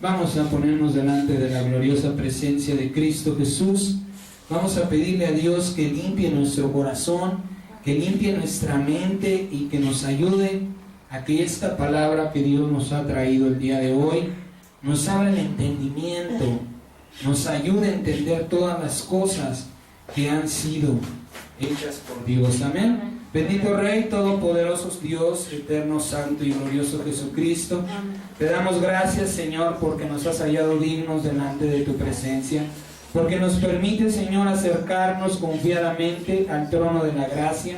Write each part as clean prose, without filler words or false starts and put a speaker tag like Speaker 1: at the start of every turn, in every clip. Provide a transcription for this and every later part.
Speaker 1: Vamos a ponernos delante de la gloriosa presencia de Cristo Jesús. Vamos a pedirle a Dios que limpie nuestro corazón, que limpie nuestra mente y que nos ayude a que esta palabra que Dios nos ha traído el día de hoy nos abra el entendimiento, nos ayude a entender todas las cosas que han sido hechas por Dios. Amén. Bendito Rey, todopoderoso Dios, eterno, santo y glorioso Jesucristo. Te damos gracias, Señor, porque nos has hallado dignos delante de tu presencia, porque nos permite, Señor, acercarnos confiadamente al trono de la gracia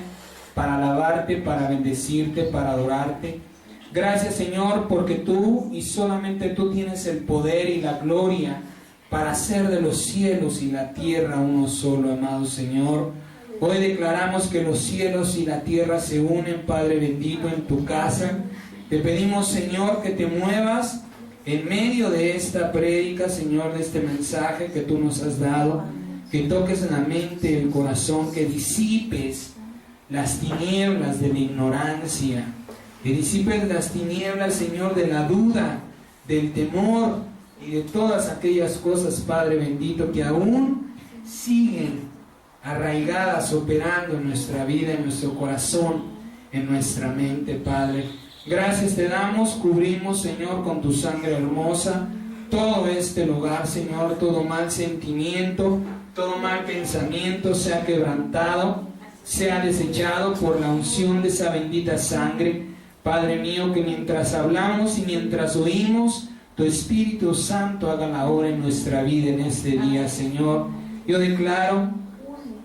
Speaker 1: para alabarte, para bendecirte, para adorarte. Gracias, Señor, porque tú y solamente tú tienes el poder y la gloria para hacer de los cielos y la tierra uno solo, amado Señor. Hoy declaramos que los cielos y la tierra se unen, Padre bendito, en tu casa. Te pedimos, Señor, que te muevas en medio de esta prédica, Señor, de este mensaje que tú nos has dado, que toques en la mente, el corazón, que disipes las tinieblas de la ignorancia, que disipes las tinieblas, Señor, de la duda, del temor y de todas aquellas cosas, Padre bendito, que aún siguen arraigadas, operando en nuestra vida, en nuestro corazón, en nuestra mente, Padre. Gracias te damos, cubrimos, Señor, con tu sangre hermosa todo este lugar, Señor, todo mal sentimiento, todo mal pensamiento sea quebrantado, sea desechado por la unción de esa bendita sangre. Padre mío, que mientras hablamos y mientras oímos, tu Espíritu Santo haga la obra en nuestra vida en este día, Señor. Yo declaro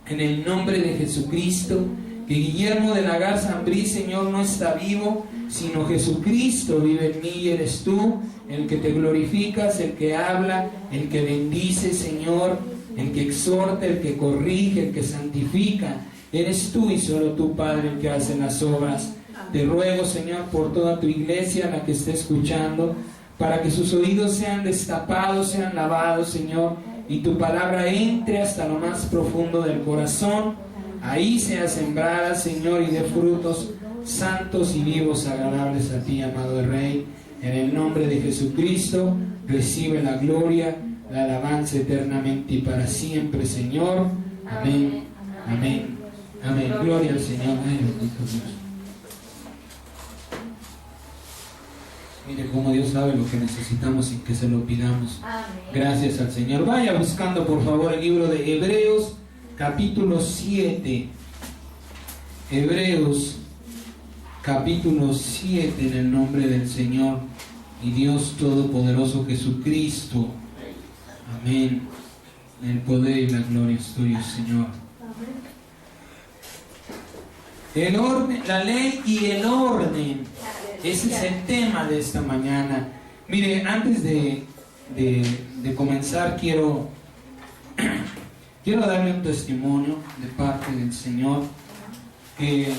Speaker 1: en el nombre de Jesucristo que Guillermo de la Garza Ambrí, Señor, no está vivo, sino Jesucristo vive en mí y eres tú el que te glorificas, el que habla, el que bendice, Señor, el que exhorta, el que corrige, el que santifica. Eres tú y solo tú, Padre, el que hace las obras. Te ruego, Señor, por toda tu iglesia, la que esté escuchando, para que sus oídos sean destapados, sean lavados, Señor, y tu palabra entre hasta lo más profundo del corazón. Ahí sea sembrada, Señor, y de frutos santos y vivos, agradables a ti, amado Rey. En el nombre de Jesucristo, recibe la gloria, la alabanza eternamente y para siempre, Señor. Amén, amén, amén. Gloria al Señor. Ay, bendito Dios. Mire cómo Dios sabe lo que necesitamos sin que se lo pidamos. Gracias al Señor. Vaya buscando, por favor, el libro de Hebreos, capítulo 7. Hebreos, capítulo 7, en el nombre del Señor y Dios Todopoderoso Jesucristo. Amén. En el poder y la gloria es tuyo, Señor. El orden, la ley y el orden. Ese es el tema de esta mañana. Mire, antes de comenzar, quiero darle un testimonio de parte del Señor que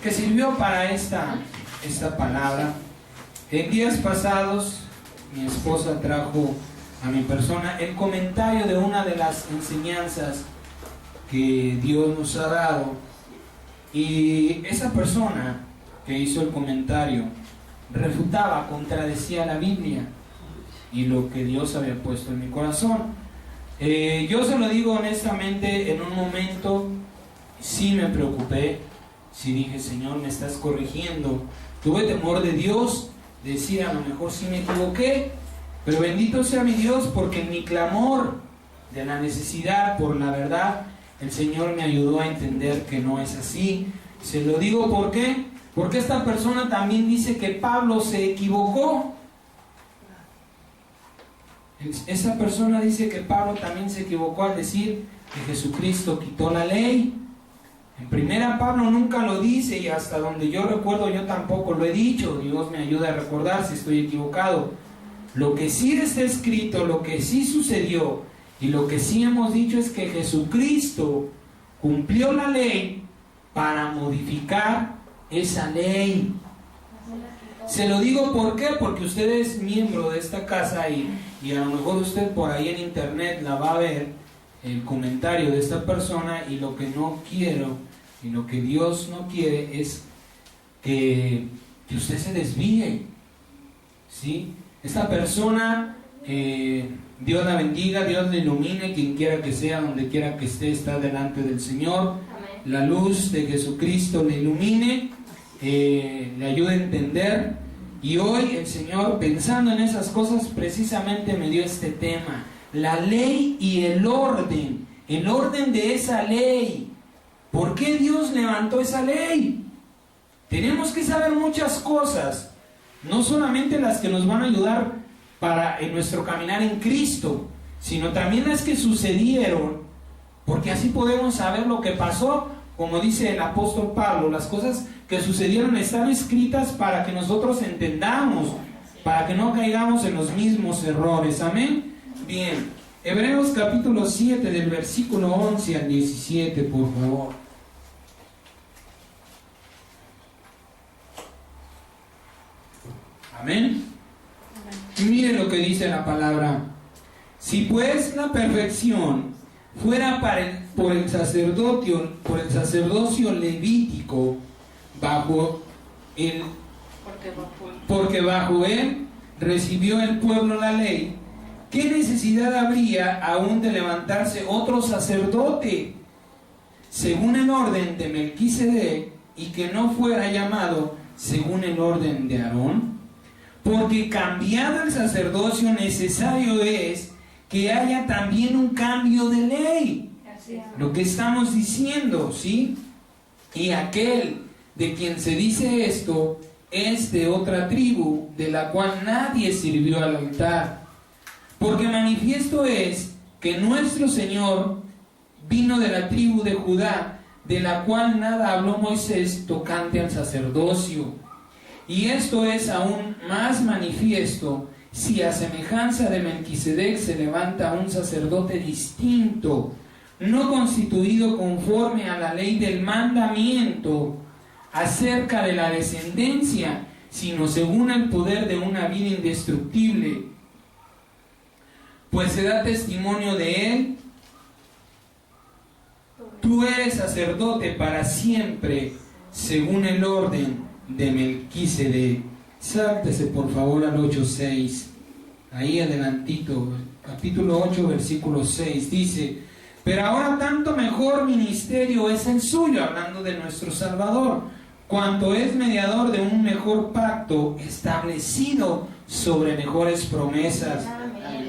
Speaker 1: sirvió para esta palabra. En días pasados, mi esposa trajo a mi persona el comentario de una de las enseñanzas que Dios nos ha dado, y esa persona que hizo el comentario refutaba, contradecía la Biblia y lo que Dios había puesto en mi corazón. Yo se lo digo honestamente, en un momento sí me preocupé, sí dije, Señor, me estás corrigiendo. Tuve temor de Dios, decía, a lo mejor sí me equivoqué, pero bendito sea mi Dios, porque en mi clamor de la necesidad por la verdad, el Señor me ayudó a entender que no es así. Se lo digo, ¿por qué? Porque esta persona también dice que Pablo se equivocó. Esa persona dice que Pablo también se equivocó al decir que Jesucristo quitó la ley. En primera, Pablo nunca lo dice, y hasta donde yo recuerdo yo tampoco lo he dicho. Dios me ayuda a recordar si estoy equivocado. Lo que sí está escrito, lo que sí sucedió y lo que sí hemos dicho es que Jesucristo cumplió la ley para modificar esa ley. Se lo digo, ¿por qué? Porque usted es miembro de esta casa y a lo mejor usted por ahí en internet la va a ver, el comentario de esta persona, y lo que no quiero y lo que Dios no quiere es que usted se desvíe, ¿sí? Esta persona Dios la bendiga, Dios la ilumine, quien quiera que sea, donde quiera que esté, está delante del Señor. La luz de Jesucristo le ilumine, le ayude a entender. Y hoy el Señor, pensando en esas cosas, precisamente me dio este tema: la ley y el orden de esa ley. ¿Por qué Dios levantó esa ley? Tenemos que saber muchas cosas, no solamente las que nos van a ayudar en nuestro caminar en Cristo, sino también las que sucedieron, porque así podemos saber lo que pasó. Como dice el apóstol Pablo, las cosas que sucedieron están escritas para que nosotros entendamos, para que no caigamos en los mismos errores. Amén. Bien, Hebreos capítulo 7 del versículo 11 al 17, por favor. Amén. Mire lo que dice la palabra: si pues la perfección fuera por el sacerdocio levítico, porque bajo él recibió el pueblo la ley, ¿qué necesidad habría aún de levantarse otro sacerdote según el orden de Melquisedec, y que no fuera llamado según el orden de Aarón? Porque cambiado el sacerdocio, necesario es que haya también un cambio de ley. Lo que estamos diciendo, ¿sí? Y aquel de quien se dice esto es de otra tribu, de la cual nadie sirvió al altar. Porque manifiesto es que nuestro Señor vino de la tribu de Judá, de la cual nada habló Moisés tocante al sacerdocio. Y esto es aún más manifiesto si a semejanza de Melquisedec se levanta un sacerdote distinto, no constituido conforme a la ley del mandamiento acerca de la descendencia, sino según el poder de una vida indestructible. Pues se da testimonio de él: tú eres sacerdote para siempre, según el orden de Melquisedec. Sáltese por favor al 8:6, ahí adelantito, capítulo 8, versículo 6, dice: pero ahora tanto mejor ministerio es el suyo, hablando de nuestro Salvador, cuanto es mediador de un mejor pacto establecido sobre mejores promesas.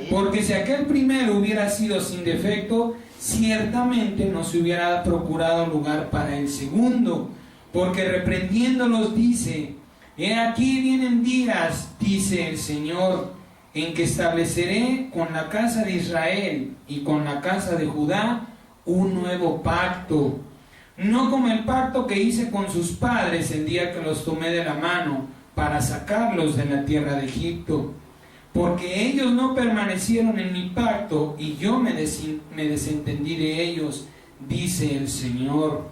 Speaker 1: Porque si aquel primero hubiera sido sin defecto, ciertamente no se hubiera procurado lugar para el segundo. Porque reprendiéndolos dice: he aquí vienen días, dice el Señor, en que estableceré con la casa de Israel y con la casa de Judá un nuevo pacto, no como el pacto que hice con sus padres el día que los tomé de la mano para sacarlos de la tierra de Egipto, porque ellos no permanecieron en mi pacto y yo me desentendí de ellos, dice el Señor.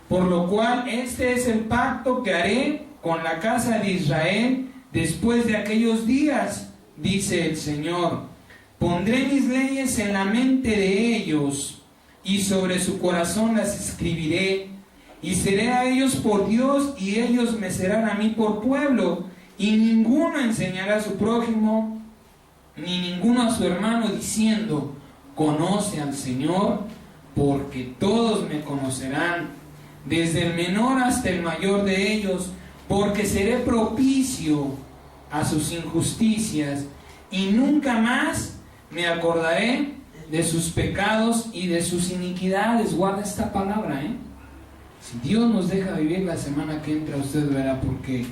Speaker 1: Por lo cual este es el pacto que haré con la casa de Israel después de aquellos días, dice el Señor. Pondré mis leyes en la mente de ellos y sobre su corazón las escribiré, y seré a ellos por Dios y ellos me serán a mí por pueblo, y ninguno enseñará a su prójimo ni ninguno a su hermano diciendo: conoce al Señor, porque todos me conocerán, desde el menor hasta el mayor de ellos, porque seré propicio a sus injusticias, y nunca más me acordaré de sus pecados y de sus iniquidades. Guarda esta palabra, Si Dios nos deja vivir la semana que entra, usted verá por qué.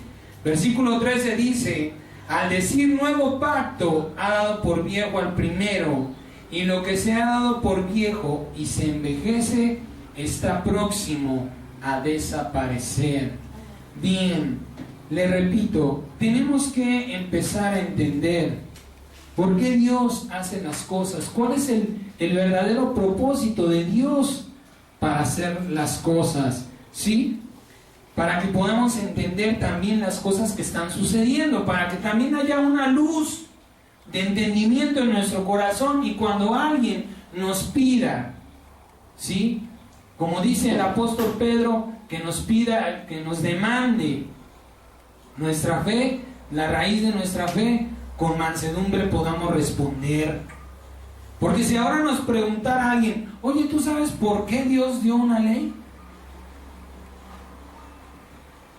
Speaker 1: Versículo 13 dice: al decir nuevo pacto, ha dado por viejo al primero, y lo que se ha dado por viejo y se envejece está próximo a desaparecer. Bien, le repito, tenemos que empezar a entender por qué Dios hace las cosas, cuál es el verdadero propósito de Dios para hacer las cosas, ¿sí? Para que podamos entender también las cosas que están sucediendo, para que también haya una luz de entendimiento en nuestro corazón, y cuando alguien nos pida, ¿sí?, como dice el apóstol Pedro, que nos pida, que nos demande nuestra fe, la raíz de nuestra fe, con mansedumbre podamos responder. Porque si ahora nos preguntara alguien, oye, ¿tú sabes por qué Dios dio una ley?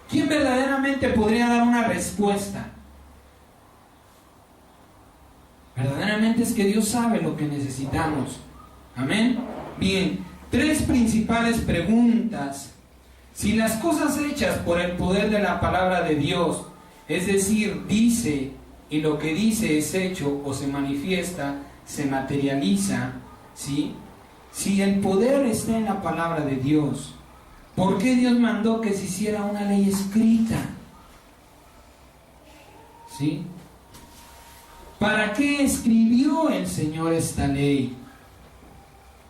Speaker 1: ¿Quién verdaderamente podría dar una respuesta? Verdaderamente es que Dios sabe lo que necesitamos. Amén. Bien, 3 principales preguntas. Si las cosas hechas por el poder de la palabra de Dios, es decir, dice, y lo que dice es hecho o se manifiesta, se materializa, ¿sí? Si el poder está en la palabra de Dios, ¿por qué Dios mandó que se hiciera una ley escrita? ¿Sí? ¿Para qué escribió el Señor esta ley?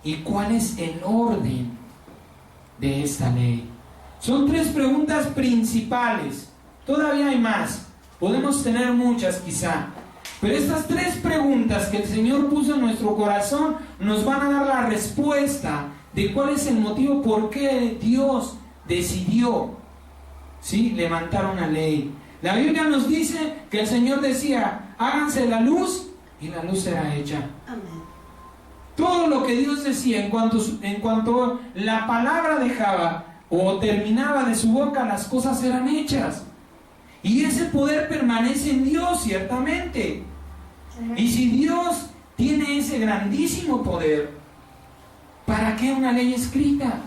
Speaker 1: ¿Y cuál es el orden de esta ley? Son 3 preguntas principales. Todavía hay más. Podemos tener muchas quizá. Pero estas 3 preguntas que el Señor puso en nuestro corazón nos van a dar la respuesta de cuál es el motivo por qué Dios decidió, ¿sí?, levantar una ley. La Biblia nos dice que el Señor decía, háganse la luz, y la luz será hecha. Amén. Todo lo que Dios decía, en cuanto la palabra dejaba o terminaba de su boca, las cosas eran hechas. Y ese poder permanece en Dios, ciertamente. Y si Dios tiene ese grandísimo poder, ¿para qué una ley escrita?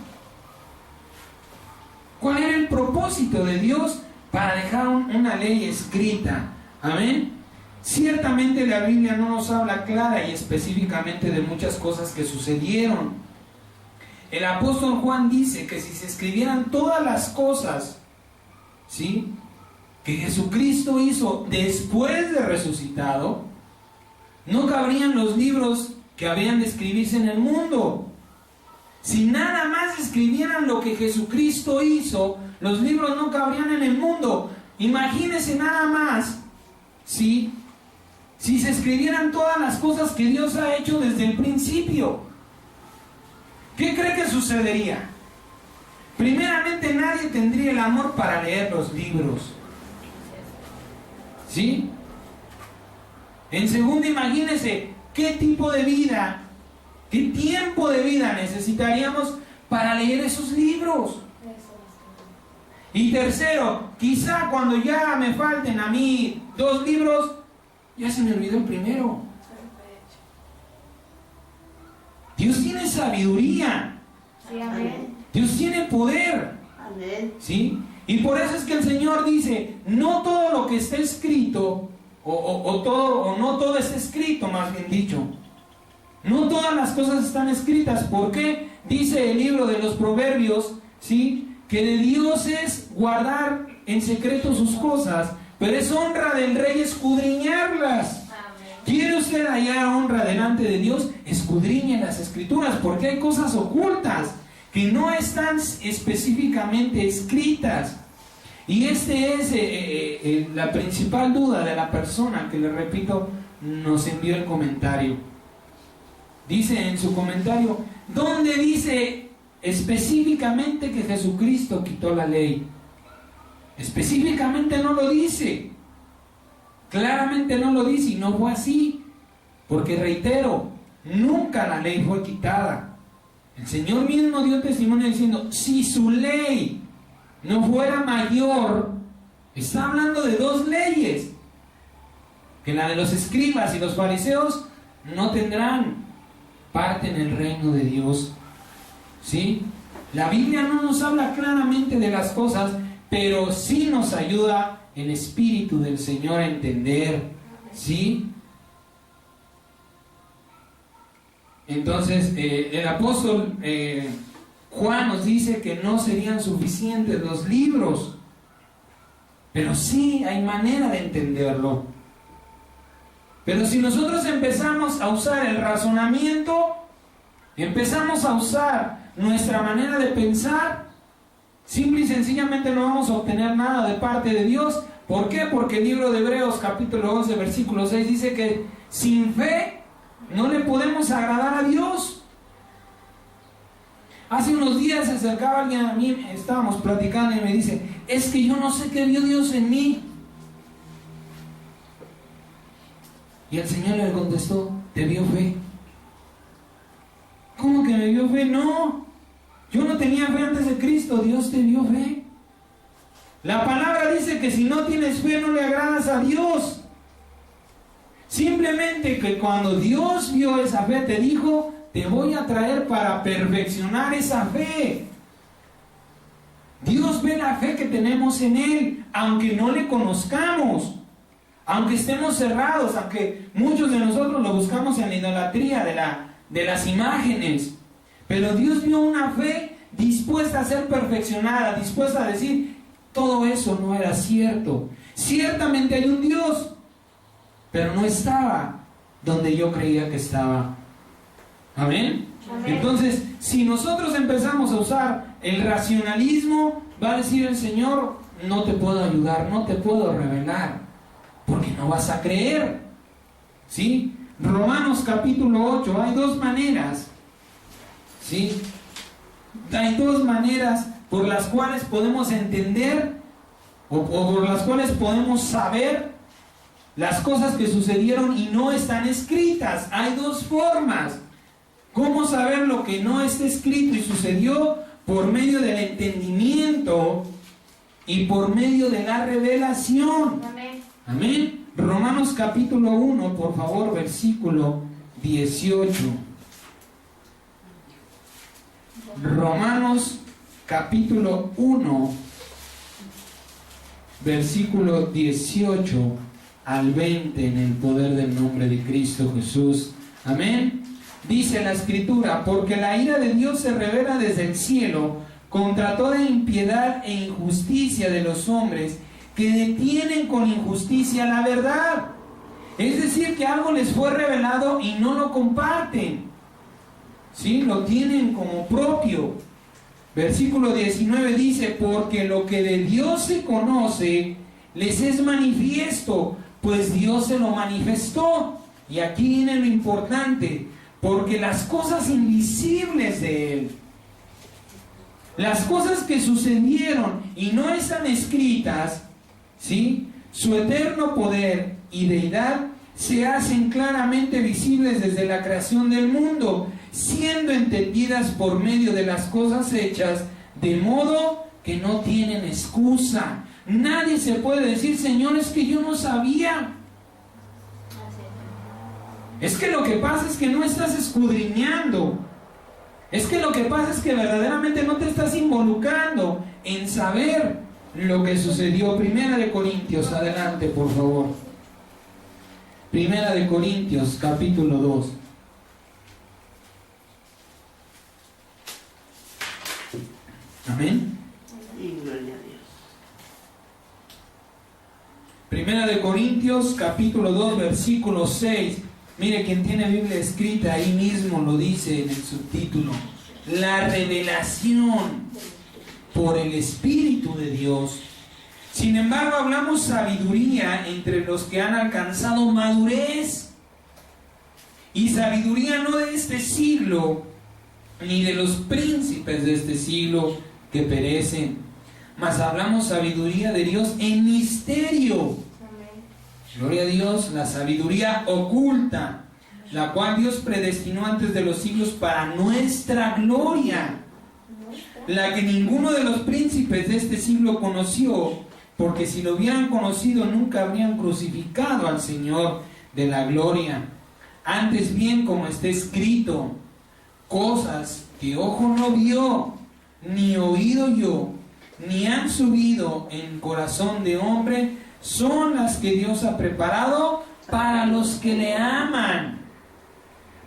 Speaker 1: ¿Cuál era el propósito de Dios para dejar una ley escrita? Amén. Ciertamente la Biblia no nos habla clara y específicamente de muchas cosas que sucedieron. El apóstol Juan dice que si se escribieran todas las cosas, ¿sí?, que Jesucristo hizo después de resucitado, no cabrían los libros que habían de escribirse en el mundo. Si nada más escribieran lo que Jesucristo hizo, los libros no cabrían en el mundo. Imagínense nada más, ¿sí?, si se escribieran todas las cosas que Dios ha hecho desde el principio. ¿Qué cree que sucedería? Primeramente, nadie tendría el amor para leer los libros, ¿sí? En segundo, imagínense qué tipo de vida, qué tiempo de vida necesitaríamos para leer esos libros. Y tercero, quizá cuando ya me falten a mí 2 libros, ya se me olvidó el primero. Dios tiene sabiduría.
Speaker 2: Sí, amén.
Speaker 1: Dios tiene poder.
Speaker 2: Amén.
Speaker 1: ¿Sí? Y por eso es que el Señor dice, no todo lo que está escrito, o no todo está escrito, más bien dicho. No todas las cosas están escritas. ¿Por qué? Dice el libro de los Proverbios, ¿sí?, que de Dios es guardar en secreto sus cosas, pero es honra del rey escudriñarlas. ¿Quiere usted hallar honra delante de Dios? Escudriñe las escrituras, porque hay cosas ocultas que no están específicamente escritas. Y este es la principal duda de la persona que, le repito, nos envió el comentario. Dice en su comentario, ¿dónde dice específicamente que Jesucristo quitó la ley? Específicamente no lo dice. Claramente no lo dice, y no fue así. Porque reitero, nunca la ley fue quitada. El Señor mismo dio testimonio diciendo, si su ley no fuera mayor, está hablando de 2 leyes, que la de los escribas y los fariseos no tendrán parte en el reino de Dios. ¿Sí? La Biblia no nos habla claramente de las cosas, pero sí nos ayuda el Espíritu del Señor a entender. ¿Sí? Entonces, el apóstol Juan nos dice que no serían suficientes los libros, pero sí hay manera de entenderlo. Pero si nosotros empezamos a usar el razonamiento, empezamos a usar nuestra manera de pensar, simple y sencillamente no vamos a obtener nada de parte de Dios. ¿Por qué? Porque el libro de Hebreos capítulo 11 versículo 6 dice que sin fe no le podemos agradar a Dios. Hace unos días se acercaba alguien a mí, estábamos platicando y me dice, es que yo no sé qué vio Dios en mí. Y el Señor le contestó, te vio fe. ¿Cómo que me vio fe? No, yo no tenía fe antes de Cristo, Dios te vio fe. La palabra dice que si no tienes fe no le agradas a Dios. Simplemente que cuando Dios vio esa fe te dijo, te voy a traer para perfeccionar esa fe. Dios ve la fe que tenemos en Él, aunque no le conozcamos, aunque estemos cerrados, aunque muchos de nosotros lo buscamos en la idolatría de las imágenes. Pero Dios vio una fe dispuesta a ser perfeccionada, dispuesta a decir, todo eso no era cierto. Ciertamente hay un Dios, pero no estaba donde yo creía que estaba. Amén. Amén. Entonces, si nosotros empezamos a usar el racionalismo, va a decir el Señor, no te puedo ayudar, no te puedo revelar, porque no vas a creer. ¿Sí? Romanos capítulo 8, hay dos maneras. ¿Sí? Hay dos maneras por las cuales podemos entender o por las cuales podemos saber las cosas que sucedieron y no están escritas. Hay dos formas. ¿Cómo saber lo que no está escrito y sucedió? Por medio del entendimiento y por medio de la revelación. Amén. Amén. Romanos capítulo 1, por favor, versículo 18. Romanos capítulo 1, versículo 18 al 20, en el poder del nombre de Cristo Jesús. Amén. Dice la Escritura, porque la ira de Dios se revela desde el cielo contra toda impiedad e injusticia de los hombres que detienen con injusticia la verdad. Es decir, que algo les fue revelado y no lo comparten. ¿Sí? Lo tienen como propio. Versículo 19 dice, porque lo que de Dios se conoce les es manifiesto, pues Dios se lo manifestó. Y aquí viene lo importante, porque las cosas invisibles de Él, las cosas que sucedieron y no están escritas, ¿sí? Su eterno poder y deidad se hacen claramente visibles desde la creación del mundo, siendo entendidas por medio de las cosas hechas, de modo que no tienen excusa. Nadie se puede decir, Señor, es que yo no sabía. Es que lo que pasa es que no estás escudriñando. Es que lo que pasa es que verdaderamente no te estás involucrando en saber lo que sucedió. Primera de Corintios, adelante por favor. Primera de Corintios, capítulo 2. Amén. Y gloria a Dios. Primera de Corintios, capítulo 2, versículo 6. Mire, quien tiene Biblia escrita, ahí mismo lo dice en el subtítulo. La revelación por el Espíritu de Dios. Sin embargo, hablamos sabiduría entre los que han alcanzado madurez. Y sabiduría no de este siglo, ni de los príncipes de este siglo que perecen. Mas hablamos sabiduría de Dios en misterio. Gloria a Dios, la sabiduría oculta, la cual Dios predestinó antes de los siglos para nuestra gloria, la que ninguno de los príncipes de este siglo conoció, porque si lo hubieran conocido nunca habrían crucificado al Señor de la gloria. Antes bien, como está escrito, cosas que ojo no vio, ni oído oyó, ni han subido en corazón de hombre, son las que Dios ha preparado para los que le aman.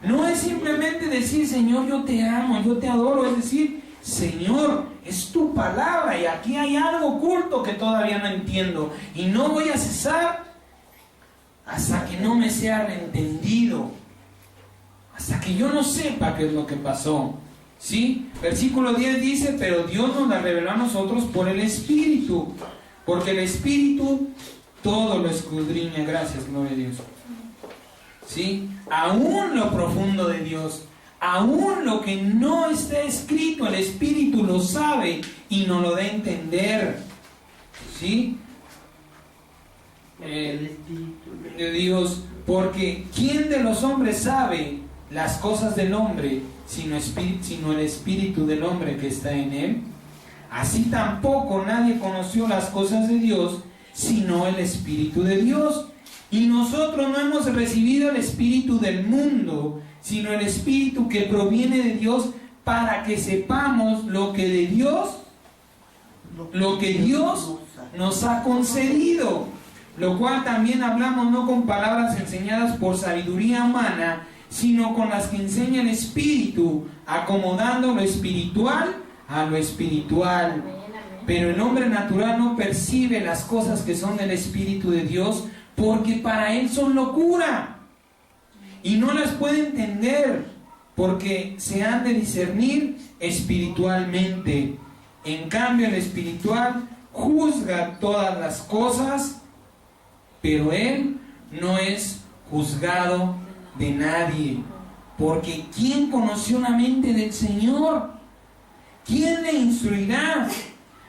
Speaker 1: No es simplemente decir, Señor, yo te amo, yo te adoro. Es decir, Señor, es tu palabra y aquí hay algo oculto que todavía no entiendo. Y no voy a cesar hasta que no me sea entendido, hasta que yo no sepa qué es lo que pasó. ¿Sí? Versículo 10 dice, pero Dios nos la reveló a nosotros por el Espíritu. Porque el Espíritu todo lo escudriña. Gracias, gloria a Dios. ¿Sí? Aún lo profundo de Dios, aún lo que no está escrito, el Espíritu lo sabe y nos lo da a entender. ¿Sí? El Espíritu de Dios Porque ¿quién de los hombres sabe las cosas del hombre sino el espíritu del hombre que está en él? Así tampoco nadie conoció las cosas de Dios sino el Espíritu de Dios. Y nosotros no hemos recibido el espíritu del mundo, sino el Espíritu que proviene de Dios, para que sepamos lo que Dios nos ha concedido. Lo cual también hablamos no con palabras enseñadas por sabiduría humana, sino con las que enseña el Espíritu, acomodando lo espiritual a lo espiritual. Pero el hombre natural no percibe las cosas que son del Espíritu de Dios, porque para él son locura, y no las puede entender, porque se han de discernir espiritualmente. En cambio, el espiritual juzga todas las cosas, pero él no es juzgado de nadie. Porque ¿quién conoció la mente del Señor? ¿Quién le instruirá?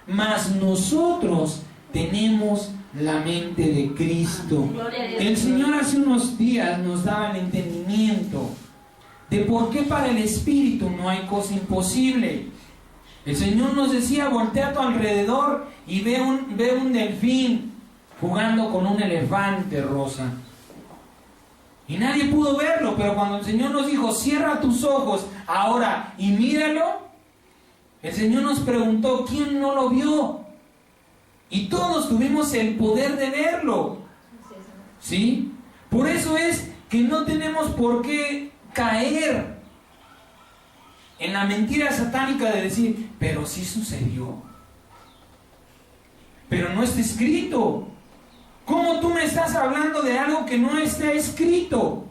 Speaker 1: Mas nosotros tenemos la mente de Cristo. El Señor hace unos días nos daba el entendimiento de por qué para el Espíritu no hay cosa imposible. El Señor nos decía: voltea a tu alrededor y ve un delfín jugando con un elefante, Rosa. Y nadie pudo verlo, pero cuando el Señor nos dijo: cierra tus ojos ahora y míralo, el Señor nos preguntó: ¿quién no lo vio? Y todos tuvimos el poder de verlo. ¿Sí? Por eso es que no tenemos por qué caer en la mentira satánica de decir: pero sí sucedió, pero no está escrito. ¿Cómo tú me estás hablando de algo que no está escrito?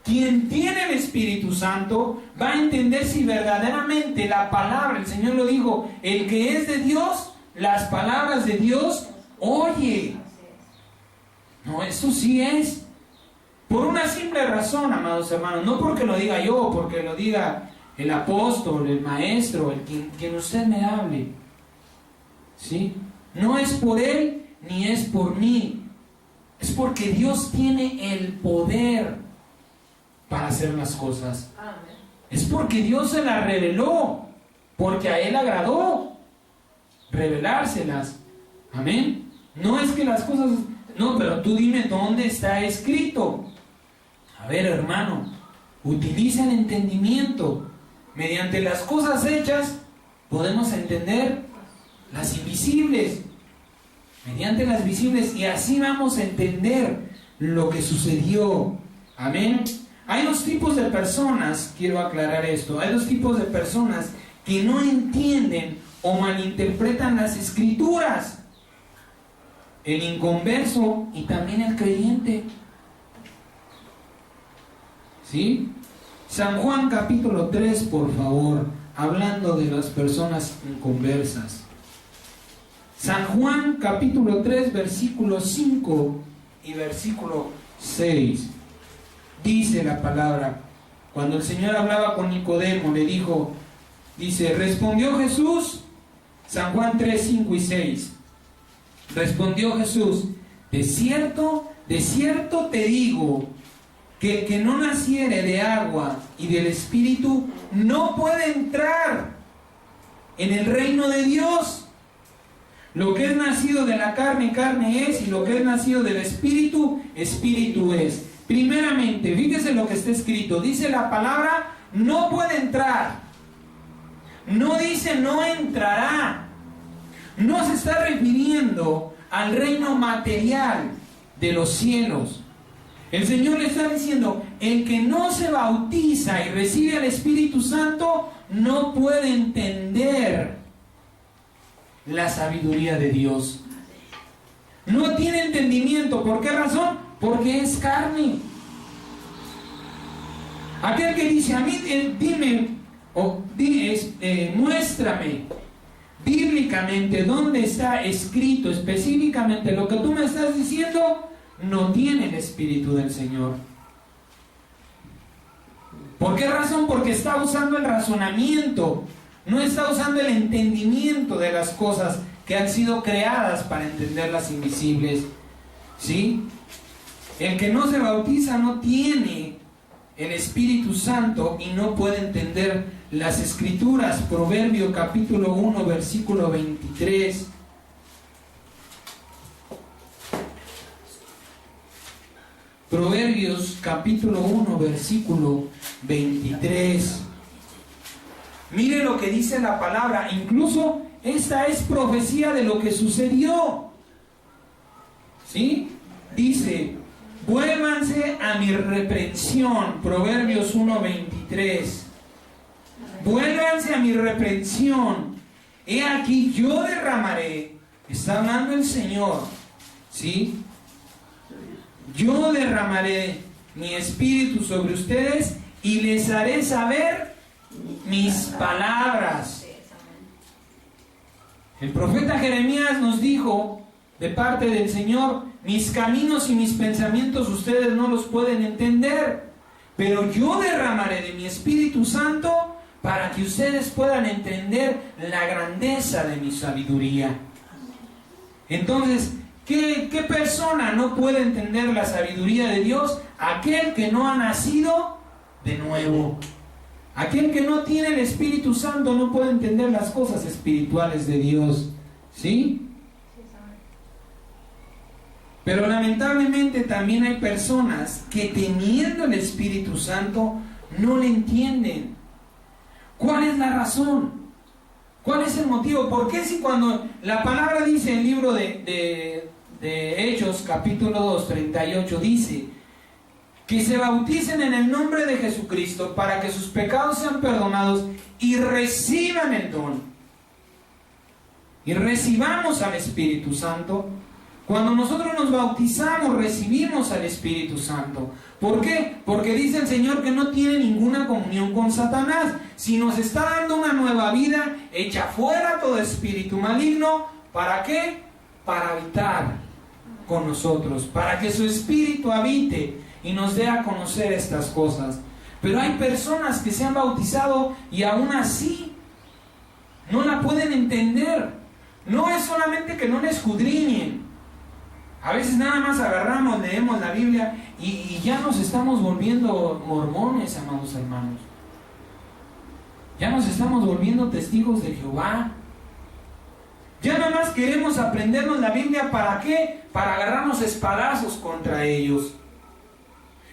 Speaker 1: Quien tiene el Espíritu Santo va a entender si verdaderamente la palabra, el Señor lo dijo, el que es de Dios, las palabras de Dios oye. No, eso sí es. Por una simple razón, amados hermanos, no porque lo diga yo, porque lo diga el apóstol, el maestro, quien usted me hable. ¿Sí? No es por él ni es por mí. Es porque Dios tiene el poder para hacer las cosas. Es porque Dios se las reveló, porque a él agradó revelárselas. Amén. No es que las cosas... No, pero tú dime dónde está escrito. A ver, hermano, utiliza el entendimiento. Mediante las cosas hechas podemos entender las invisibles. Mediante las visibles, y así vamos a entender lo que sucedió. Amén. Hay dos tipos de personas, quiero aclarar esto. Hay dos tipos de personas que no entienden o malinterpretan las Escrituras: el inconverso y también el creyente. ¿Sí? San Juan capítulo 3, por favor, hablando de las personas inconversas. San Juan capítulo 3, versículo 5 y versículo 6. Dice la palabra: cuando el Señor hablaba con Nicodemo, le dijo, dice, respondió Jesús, San Juan 3, 5 y 6. Respondió Jesús: de cierto te digo, que el que no naciere de agua y del Espíritu no puede entrar en el reino de Dios. Lo que es nacido de la carne, carne es, y lo que es nacido del Espíritu, Espíritu es. Primeramente, fíjese lo que está escrito. Dice la palabra, no puede entrar. No dice no entrará. No se está refiriendo al reino material de los cielos. El Señor le está diciendo: el que no se bautiza y recibe al Espíritu Santo no puede entender la sabiduría de Dios. No tiene entendimiento. ¿Por qué razón? Porque es carne. Aquel que dice: a mí dime, muéstrame bíblicamente dónde está escrito específicamente lo que tú me estás diciendo, no tiene el Espíritu del Señor. ¿Por qué razón? Porque está usando el razonamiento, no está usando el entendimiento de las cosas que han sido creadas para entender las invisibles. ¿Sí? El que no se bautiza no tiene el Espíritu Santo y no puede entender las Escrituras. Proverbio capítulo 1, versículo 23. Proverbios capítulo 1, versículo 23. Mire lo que dice la palabra. Incluso esta es profecía de lo que sucedió. ¿Sí? Dice: vuélvanse a mi reprensión. Proverbios 1, 23. Vuélvanse a mi reprensión. He aquí yo derramaré. Está hablando el Señor. ¿Sí? Yo derramaré mi espíritu sobre ustedes y les haré saber mis palabras. El profeta Jeremías nos dijo de parte del Señor: mis caminos y mis pensamientos ustedes no los pueden entender, pero yo derramaré de mi Espíritu Santo para que ustedes puedan entender la grandeza de mi sabiduría. Entonces, ¿qué persona no puede entender la sabiduría de Dios? Aquel que no ha nacido de nuevo. Aquel que no tiene el Espíritu Santo no puede entender las cosas espirituales de Dios. ¿Sí? Pero lamentablemente también hay personas que teniendo el Espíritu Santo no le entienden. ¿Cuál es la razón? ¿Cuál es el motivo? ¿Por qué si cuando la palabra dice en el libro de Hechos capítulo 2, 38 dice que se bauticen en el nombre de Jesucristo para que sus pecados sean perdonados y reciban el don? Y recibamos al Espíritu Santo. Cuando nosotros nos bautizamos, recibimos al Espíritu Santo. ¿Por qué? Porque dice el Señor que no tiene ninguna comunión con Satanás. Si nos está dando una nueva vida, echa fuera todo espíritu maligno. ¿Para qué? Para habitar con nosotros, para que su Espíritu habite y nos dé a conocer estas cosas. Pero hay personas que se han bautizado y aún así no la pueden entender. No es solamente que no la escudriñen. A veces nada más agarramos, leemos la Biblia y ya nos estamos volviendo mormones, amados hermanos. Ya nos estamos volviendo testigos de Jehová. Ya nada más queremos aprendernos la Biblia. ¿Para qué? Para agarrarnos espadazos contra ellos.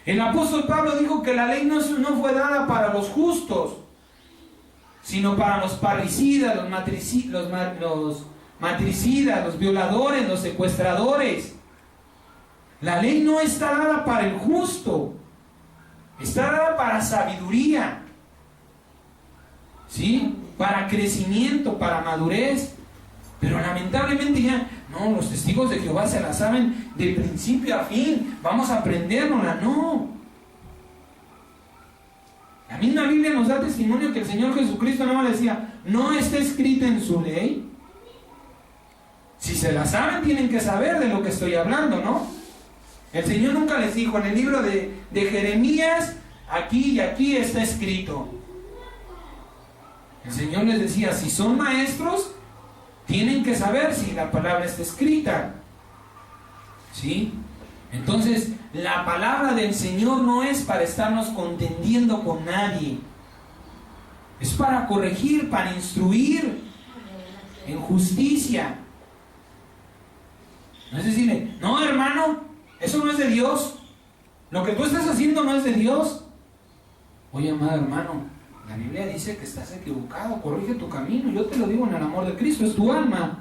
Speaker 1: El apóstol Pablo dijo que la ley no fue dada para los justos, sino para los parricidas, los matricidas, los violadores, los secuestradores. La ley no está dada para el justo, está dada para sabiduría, ¿sí? Para crecimiento, para madurez. Pero lamentablemente ya, no, los testigos de Jehová se la saben de principio a fin, vamos a aprendérnosla. No. La misma Biblia nos da testimonio que el Señor Jesucristo no le decía: no está escrito en su ley. Si se la saben, tienen que saber de lo que estoy hablando, ¿no? El Señor nunca les dijo en el libro de Jeremías: aquí y aquí está escrito. El Señor les decía: si son maestros, tienen que saber si la palabra está escrita. ¿Sí? Entonces, la palabra del Señor no es para estarnos contendiendo con nadie. Es para corregir, para instruir en justicia. No es decirle: no, hermano, eso no es de Dios. Lo que tú estás haciendo no es de Dios. Oye, amado hermano, la Biblia dice que estás equivocado, corrige tu camino. Yo te lo digo en el amor de Cristo. Es tu alma.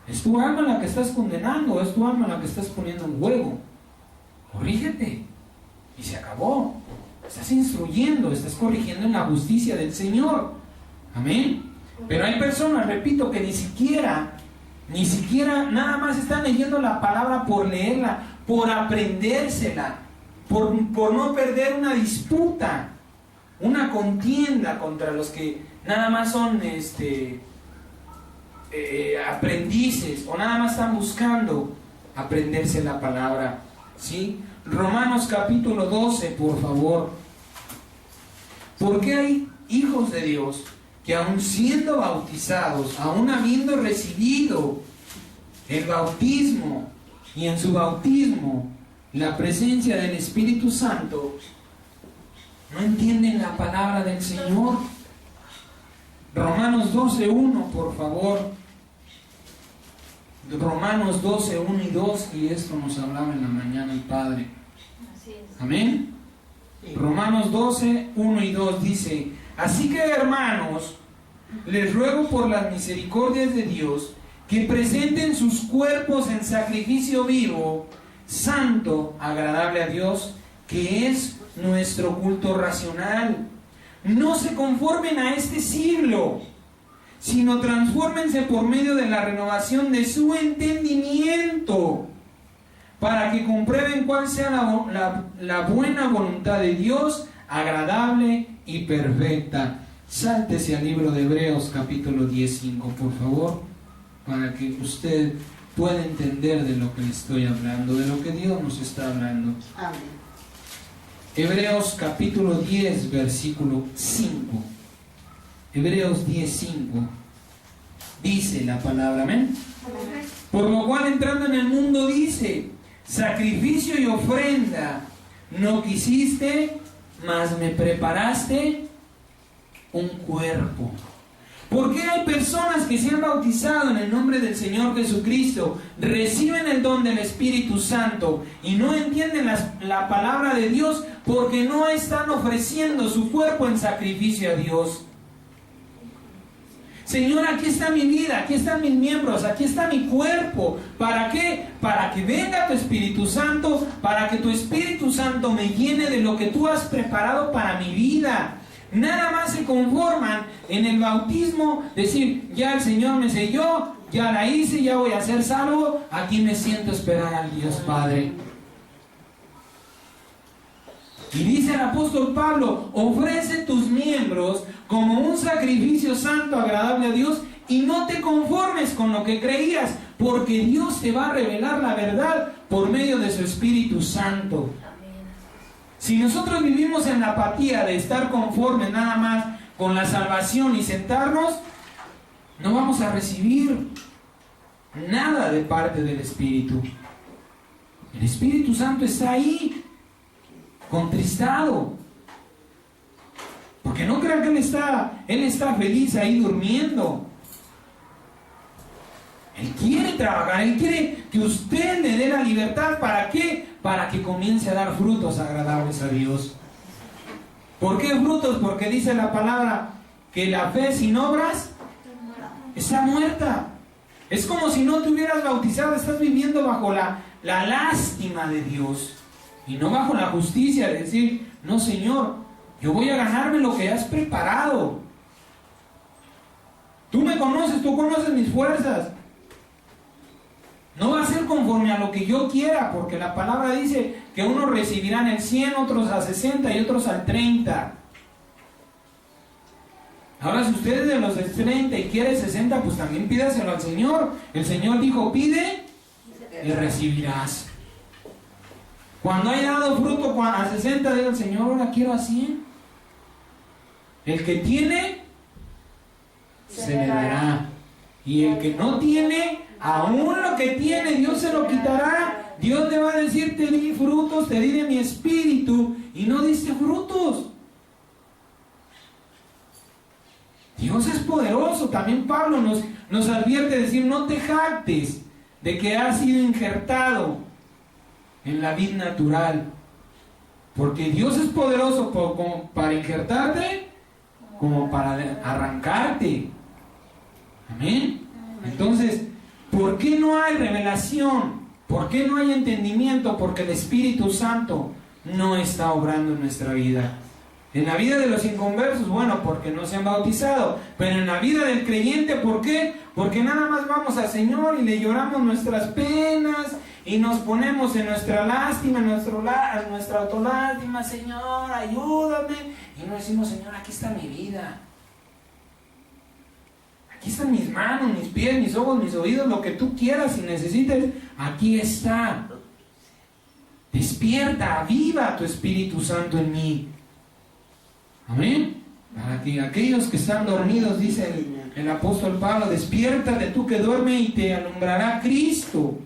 Speaker 1: Es tu alma la que estás condenando. Es tu alma la que estás poniendo en juego. Corrígete. Y se acabó. Estás instruyendo, estás corrigiendo en la justicia del Señor. Amén. Pero hay personas, repito, que ni siquiera nada más están leyendo la palabra por leerla, por aprendérsela, por no perder una disputa, una contienda contra los que nada más son aprendices o nada más están buscando aprenderse la palabra. ¿Sí? Romanos capítulo 12, por favor. Porque hay hijos de Dios que aun siendo bautizados, aun habiendo recibido el bautismo, y en su bautismo la presencia del Espíritu Santo, no entienden la palabra del Señor. Romanos 12:1, por favor. Romanos 12:1 y 2, y esto nos hablaba en la mañana el Padre. Amén. Romanos 12:1 y 2 dice: así que, hermanos, les ruego por las misericordias de Dios que presenten sus cuerpos en sacrificio vivo, santo, agradable a Dios, que es nuestro culto racional. No se conformen a este siglo, sino transfórmense por medio de la renovación de su entendimiento, para que comprueben cuál sea la buena voluntad de Dios, agradable y perfecta. Sáltese al libro de Hebreos capítulo 10:5, por favor, para que usted pueda entender de lo que le estoy hablando, de lo que Dios nos está hablando.
Speaker 2: Amén.
Speaker 1: Hebreos capítulo 10, versículo 5. Hebreos 10:5. Dice la palabra, amén. Por lo cual, entrando en el mundo, dice: sacrificio y ofrenda no quisiste, mas me preparaste un cuerpo. ¿Por qué hay personas que se han bautizado en el nombre del Señor Jesucristo, reciben el don del Espíritu Santo y no entienden la palabra de Dios? Porque no están ofreciendo su cuerpo en sacrificio a Dios. Señor, aquí está mi vida, aquí están mis miembros, aquí está mi cuerpo. ¿Para qué? Para que venga tu Espíritu Santo, para que tu Espíritu Santo me llene de lo que tú has preparado para mi vida. Nada más se conforman en el bautismo, decir: ya el Señor me selló, ya la hice, ya voy a ser salvo, aquí me siento a esperar al Dios Padre. Y dice el apóstol Pablo: ofrece tus miembros como un sacrificio santo, agradable a Dios, y no te conformes con lo que creías, porque Dios te va a revelar la verdad por medio de su Espíritu Santo. Si nosotros vivimos en la apatía de estar conformes nada más con la salvación y sentarnos, no vamos a recibir nada de parte del Espíritu. El Espíritu Santo está ahí, contristado. Porque no crean que Él está feliz ahí durmiendo. Él quiere trabajar, Él quiere que usted le dé la libertad. ¿Para qué? Para que comience a dar frutos agradables a Dios. ¿Por qué frutos? Porque dice la palabra que la fe sin obras está muerta. Es como si no te hubieras bautizado, estás viviendo bajo la lástima de Dios y no bajo la justicia de decir: no, Señor, yo voy a ganarme lo que has preparado. Tú me conoces, tú conoces mis fuerzas. No va a ser conforme a lo que yo quiera, porque la palabra dice que unos recibirán el 100, otros a 60 y otros al 30. Ahora, si usted es de los del 30 y quiere 60, pues también pídaselo al Señor. El Señor dijo: pide y recibirás. Cuando haya dado fruto a 60, diga al Señor: ahora quiero a 100. El que tiene, se le dará. Y el que no tiene, aún lo que tiene, Dios se lo quitará. Dios le va a decir: te di frutos, te di de mi espíritu, y no diste frutos. Dios es poderoso. También Pablo nos advierte de decir: no te jactes de que has sido injertado en la vid natural, porque Dios es poderoso como para injertarte como para arrancarte. Amén. Entonces, ¿por qué no hay revelación? ¿Por qué no hay entendimiento? Porque el Espíritu Santo no está obrando en nuestra vida. En la vida de los inconversos, bueno, porque no se han bautizado. Pero en la vida del creyente, ¿por qué? Porque nada más vamos al Señor y le lloramos nuestras penas y nos ponemos en nuestra lástima, en nuestra autolástima: Señor, ayúdame. Y no decimos: Señor, aquí está mi vida. Aquí están mis manos, mis pies, mis ojos, mis oídos, lo que tú quieras y necesites, aquí está. Despierta, aviva tu Espíritu Santo en mí. Amén. Para que aquellos que están dormidos, dice el apóstol Pablo: despiértate tú que duerme y te alumbrará Cristo.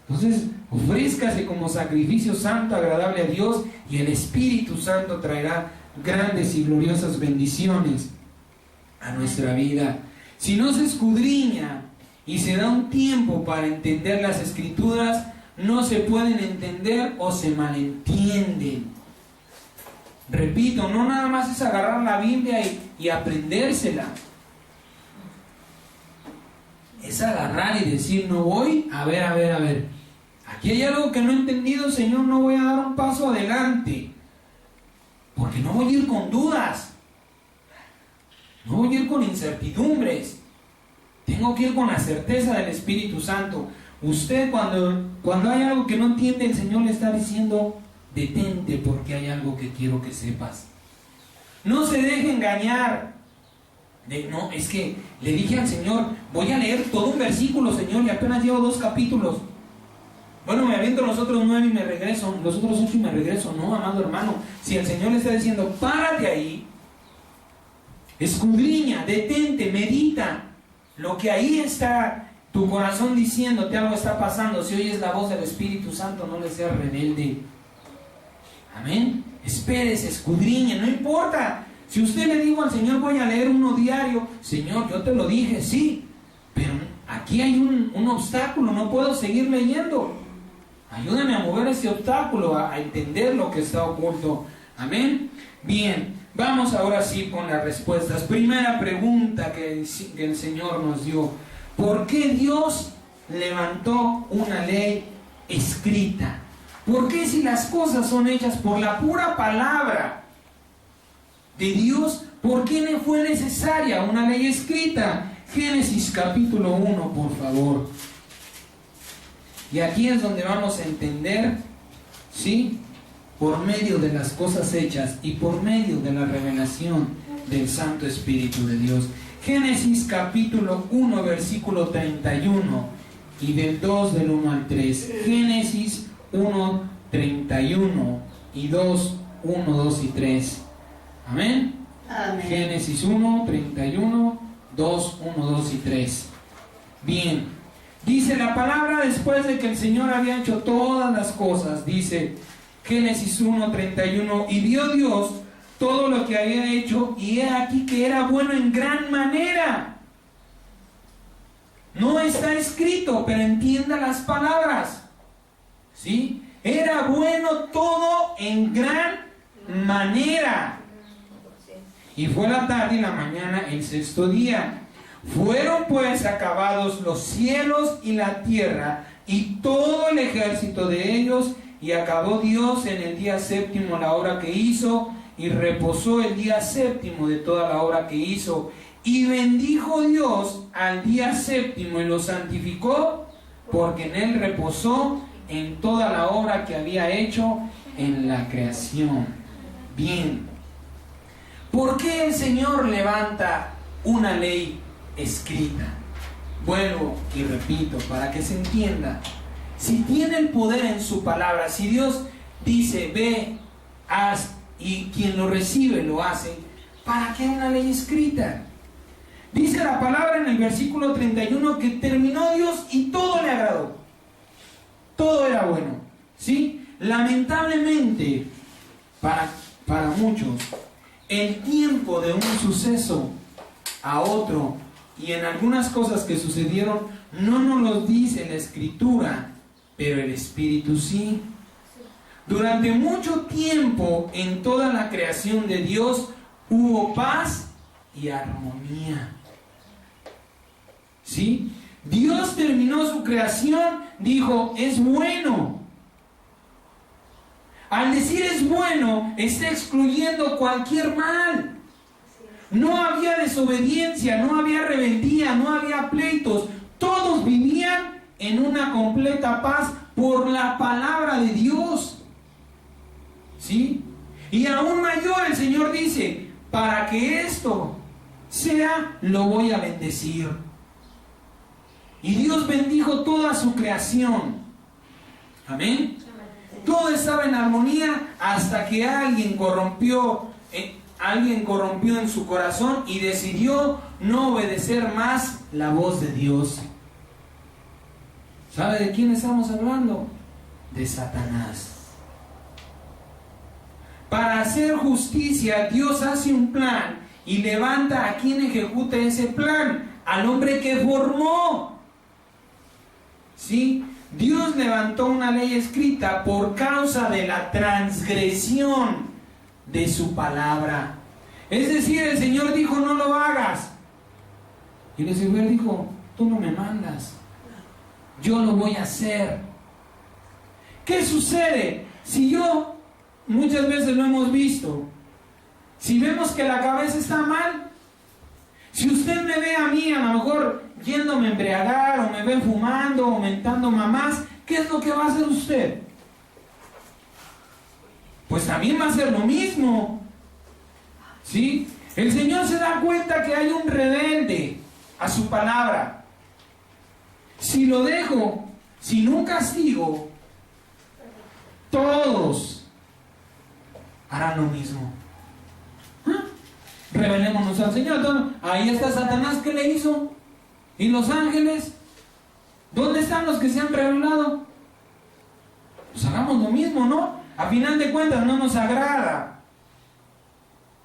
Speaker 1: Entonces, Ofrézcase como sacrificio santo, agradable a Dios, y el Espíritu Santo traerá grandes y gloriosas bendiciones a nuestra vida. Si no se escudriña y se da un tiempo para entender las Escrituras, no se pueden entender o se malentienden. Repito, no nada más es agarrar la Biblia y aprendérsela. Es agarrar y decir, no voy, a ver. Aquí hay algo que no he entendido, Señor, no voy a dar un paso adelante. Porque no voy a ir con dudas. No voy a ir con incertidumbres. Tengo que ir con la certeza del Espíritu Santo. Usted cuando hay algo que no entiende, el Señor le está diciendo, detente porque hay algo que quiero que sepas. No se deje engañar. No, es que le dije al Señor, voy a leer todo un versículo, Señor, y apenas llevo 2 capítulos. Bueno, me aviento los otros 9 y me regreso, los otros 8 y me regreso. No, amado hermano, si el Señor le está diciendo, párate ahí, escudriña, detente, medita, lo que ahí está tu corazón diciéndote, algo está pasando. Si oyes la voz del Espíritu Santo, no le seas rebelde. Amén. Espérese, escudriña, no importa. Si usted le dijo al Señor, voy a leer uno diario, Señor, yo te lo dije, sí, pero aquí hay un obstáculo, no puedo seguir leyendo. Ayúdame a mover ese obstáculo, a entender lo que está oculto. Amén. Bien, vamos ahora sí con las respuestas. Primera pregunta que el Señor nos dio: ¿por qué Dios levantó una ley escrita? ¿Por qué, si las cosas son hechas por la pura palabra de Dios, por qué no fue necesaria una ley escrita? Génesis capítulo 1, por favor. Y aquí es donde vamos a entender, ¿sí?, por medio de las cosas hechas y por medio de la revelación del Santo Espíritu de Dios. Génesis capítulo 1, versículo 31 y del 2 del 1 al 3. Génesis 1, 31 y 2, 1, 2 y 3. Amén.
Speaker 2: Amén.
Speaker 1: Génesis 1, 31, 2, 1, 2 y 3. Bien. Dice la palabra, después de que el Señor había hecho todas las cosas, dice Génesis 1, 31, y vio Dios todo lo que había hecho, y he aquí que era bueno en gran manera. No está escrito, pero entienda las palabras, ¿sí? Era bueno todo en gran manera. Y fue la tarde y la mañana el 6º día. Fueron pues acabados los cielos y la tierra y todo el ejército de ellos, y acabó Dios en el día 7º la obra que hizo, y reposó el día 7º de toda la obra que hizo. Y bendijo Dios al día 7º y lo santificó, porque en él reposó en toda la obra que había hecho en la creación. Bien. ¿Por qué el Señor levanta una ley escrita? Vuelvo y repito para que se entienda. Si tiene el poder en su palabra, si Dios dice ve, haz, y quien lo recibe lo hace, ¿para qué una ley escrita? Dice la palabra en el versículo 31 que terminó Dios y todo le agradó. Todo era bueno, ¿sí? Lamentablemente, para muchos, el tiempo de un suceso a otro y en algunas cosas que sucedieron no nos lo dice la Escritura, pero el Espíritu sí. Durante mucho tiempo en toda la creación de Dios hubo paz y armonía, ¿sí? Dios terminó su creación, dijo, es bueno. Al decir es bueno, está excluyendo cualquier mal. No había desobediencia, no había rebeldía, no había pleitos. Todos vivían en una completa paz por la palabra de Dios, ¿sí? Y aún mayor, el Señor dice, para que esto sea, lo voy a bendecir. Y Dios bendijo toda su creación. Amén. Todo estaba en armonía hasta que alguien corrompió en su corazón y decidió no obedecer más la voz de Dios. ¿Sabe de quién estamos hablando? de Satanás. Para hacer justicia, Dios hace un plan y levanta a quien ejecute ese plan, al hombre que formó. ¿Sí? Dios levantó una ley escrita por causa de la transgresión de su palabra. Es decir, el Señor dijo, no lo hagas. Y Lucifer dijo, tú no me mandas, yo lo voy a hacer. ¿Qué sucede? Si yo, muchas veces lo hemos visto, si vemos que la cabeza está mal, si usted me ve a mí a lo mejor yéndome a embriagar, o me ve fumando, o mentando mamás, ¿qué es lo que va a hacer usted? Pues también va a hacer lo mismo. ¿Sí? El Señor se da cuenta que hay un rebelde a su palabra. Si lo dejo sin un castigo, todos harán lo mismo. Revelémonos al Señor. Entonces, ahí está Satanás, ¿qué le hizo? ¿Y los ángeles? ¿Dónde están los que se han revelado? Pues hagamos lo mismo, ¿no? A final de cuentas no nos agrada.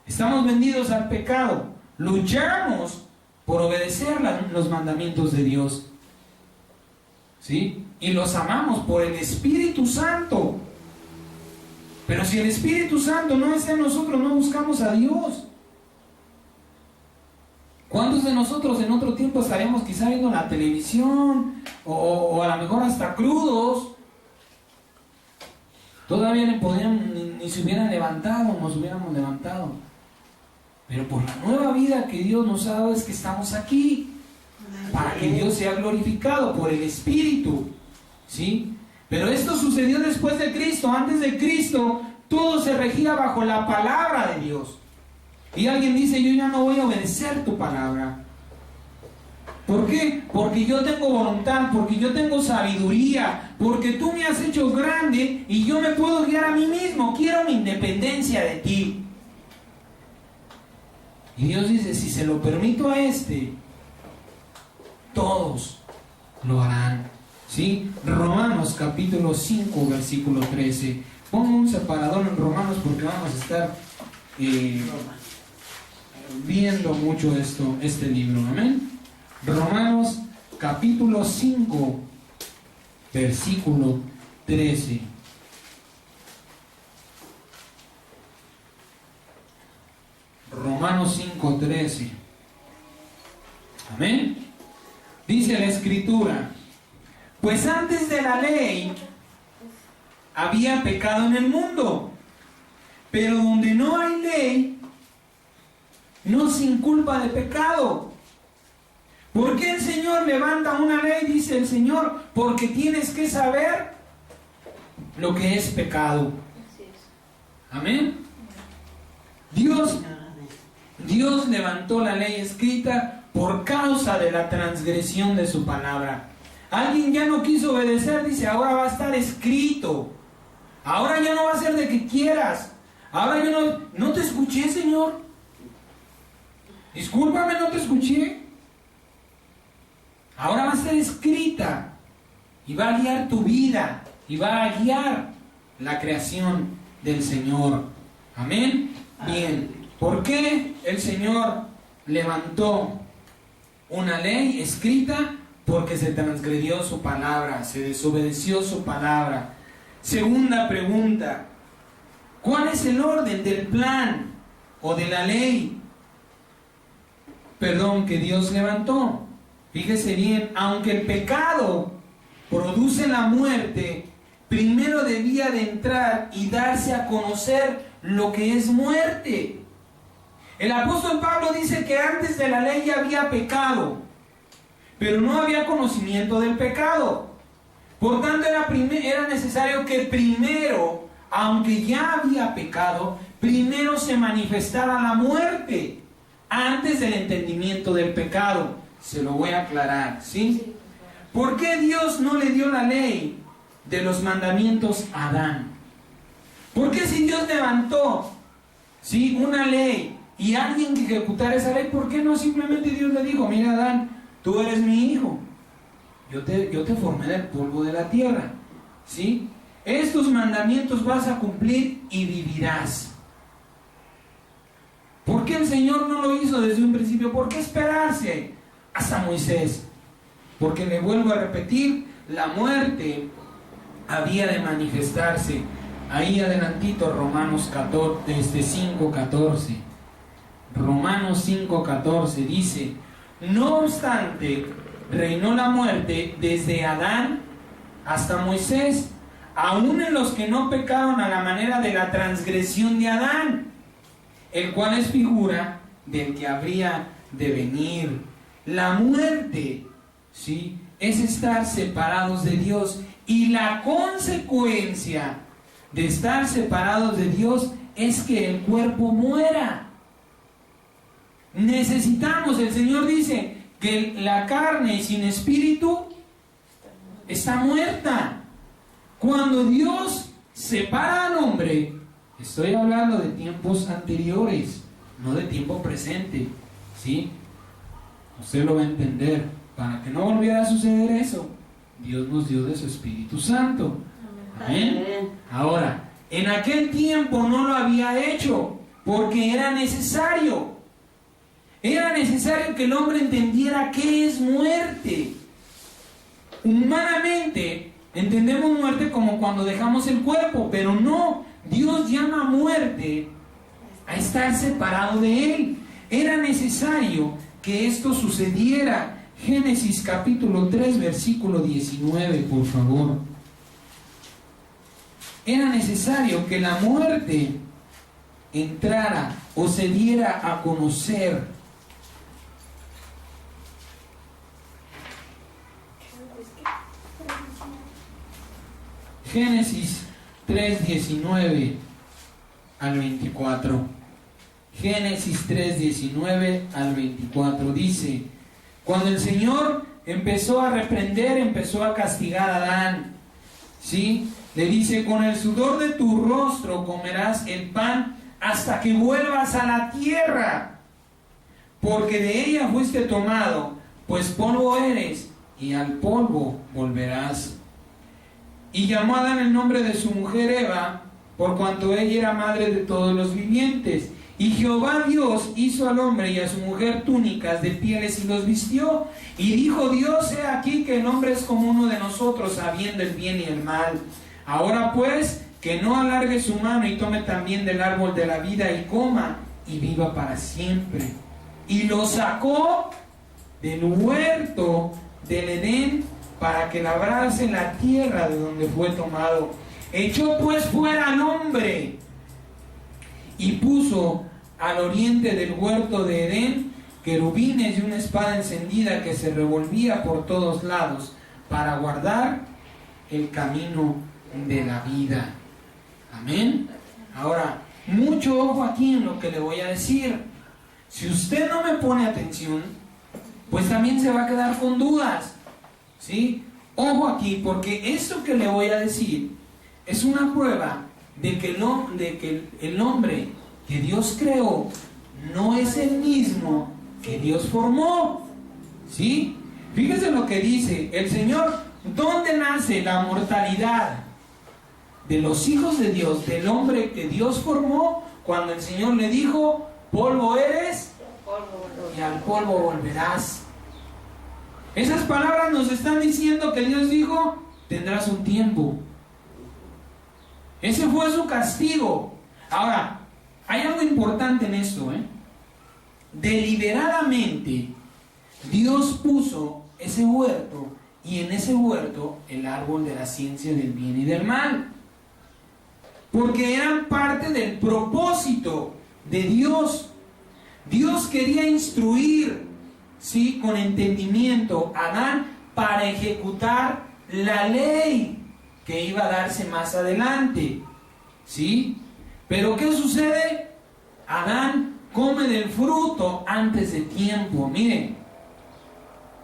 Speaker 1: Estamos vendidos al pecado. Luchamos por obedecer los mandamientos de Dios. ¿Sí? Y los amamos por el Espíritu Santo. Pero si el Espíritu Santo no está en nosotros, no buscamos a Dios. ¿Cuántos de nosotros en otro tiempo estaríamos quizá viendo la televisión? O a lo mejor hasta crudos. Todavía ni se hubieran levantado, nos hubiéramos levantado. Pero por la nueva vida que Dios nos ha dado es que estamos aquí. Para que Dios sea glorificado por el Espíritu. ¿Sí? Pero esto sucedió después de Cristo. Antes de Cristo, todo se regía bajo la palabra de Dios. Y alguien dice, yo ya no voy a obedecer tu palabra. ¿Por qué? Porque yo tengo voluntad, porque yo tengo sabiduría, porque tú me has hecho grande y yo me puedo guiar a mí mismo. Quiero mi independencia de ti. Y Dios dice, si se lo permito a este, todos lo harán. ¿Sí? Romanos capítulo 5, versículo 13. Pongo un separador en Romanos porque vamos a estar viendo mucho este libro. Amén. Romanos capítulo 5, versículo 13. Romanos 5, 13. Amén. Dice la Escritura, pues antes de la ley había pecado en el mundo, pero donde no hay ley, no se inculpa de pecado. ¿Por qué el Señor levanta una ley? Dice el Señor, porque tienes que saber lo que es pecado. Amén. Dios levantó la ley escrita por causa de la transgresión de su palabra. Alguien ya no quiso obedecer, dice, ahora va a estar escrito. Ahora ya no va a ser de que quieras. Ahora yo no te escuché, Señor. Discúlpame, no te escuché. Ahora va a ser escrita y va a guiar tu vida y va a guiar la creación del Señor. Amén. Bien, ¿por qué el Señor levantó una ley escrita? Porque se transgredió su palabra, se desobedeció su palabra. Segunda pregunta, ¿cuál es el orden del plan o de la ley? Que Dios levantó. Fíjese bien, aunque el pecado produce la muerte, primero debía de entrar y darse a conocer lo que es muerte. El apóstol Pablo dice que antes de la ley ya había pecado, pero no había conocimiento del pecado. Por tanto, era necesario que primero, aunque ya había pecado, primero se manifestara la muerte antes del entendimiento del pecado. Se lo voy a aclarar, ¿sí? ¿Por qué Dios no le dio la ley de los mandamientos a Adán? ¿Por qué si Dios levantó, ¿sí?, una ley y alguien que ejecutara esa ley, por qué no simplemente Dios le dijo, mira Adán, tú eres mi hijo, yo te formé del polvo de la tierra, ¿sí? estos mandamientos vas a cumplir y vivirás. ¿Por qué el Señor no lo hizo desde un principio? ¿Por qué esperarse hasta Moisés? Porque le vuelvo a repetir, la muerte había de manifestarse. Ahí adelantito, Romanos 5:14. Romanos 5:14 dice: no obstante, reinó la muerte desde Adán hasta Moisés, aun en los que no pecaron a la manera de la transgresión de Adán, el cual es figura del que habría de venir. La muerte, ¿sí?, es estar separados de Dios, y la consecuencia de estar separados de Dios es que el cuerpo muera. Necesitamos, el Señor dice que la carne sin espíritu está muerta. Cuando Dios separa al hombre, estoy hablando de tiempos anteriores, no de tiempo presente, ¿sí? Usted lo va a entender. Para que no volviera a suceder eso, Dios nos dio de su Espíritu Santo. Amén. Ahora, en aquel tiempo no lo había hecho porque era necesario. Era necesario que el hombre entendiera qué es muerte. Humanamente entendemos muerte como cuando dejamos el cuerpo, pero no. Dios llama muerte a estar separado de Él. Era necesario que esto sucediera. Génesis capítulo 3, versículo 19, por favor. Era necesario que la muerte entrara o se diera a conocer. Génesis 3, 19 al 24. Génesis 3, 19 al 24 dice: cuando el Señor empezó a reprender, empezó a castigar a Adán, ¿sí? Le dice: con el sudor de tu rostro comerás el pan hasta que vuelvas a la tierra, porque de ella fuiste tomado, pues polvo eres, y al polvo volverás. Y llamó a Adán el nombre de su mujer Eva, por cuanto ella era madre de todos los vivientes. Y Jehová Dios hizo al hombre y a su mujer túnicas de pieles y los vistió. Y dijo Dios: he aquí que el hombre es como uno de nosotros, sabiendo el bien y el mal. Ahora pues, que no alargue su mano y tome también del árbol de la vida y coma y viva para siempre. Y lo sacó del huerto del Edén para que labrase la tierra de donde fue tomado. Echó pues fuera al hombre y puso al oriente del huerto de Edén querubines y una espada encendida que se revolvía por todos lados para guardar el camino de la vida. Amén. Ahora, mucho ojo aquí en lo que le voy a decir. Si usted no me pone atención, pues también se va a quedar con dudas, ¿sí? Ojo aquí, porque esto que le voy a decir es una prueba de que el hombre que Dios creó no es el mismo que Dios formó, ¿sí? Fíjese lo que dice el Señor: ¿dónde nace la mortalidad de los hijos de Dios, del hombre que Dios formó? Cuando el Señor le dijo: polvo eres y al polvo volverás. Esas palabras nos están diciendo que Dios dijo: tendrás un tiempo. Ese fue su castigo. Ahora, hay algo importante en esto, Deliberadamente Dios puso ese huerto, y en ese huerto el árbol de la ciencia del bien y del mal, porque eran parte del propósito de Dios. Dios quería instruir, ¿sí?, con entendimiento a Adán para ejecutar la ley que iba a darse más adelante, ¿sí? Pero ¿qué sucede? Adán come del fruto antes de tiempo. Miren,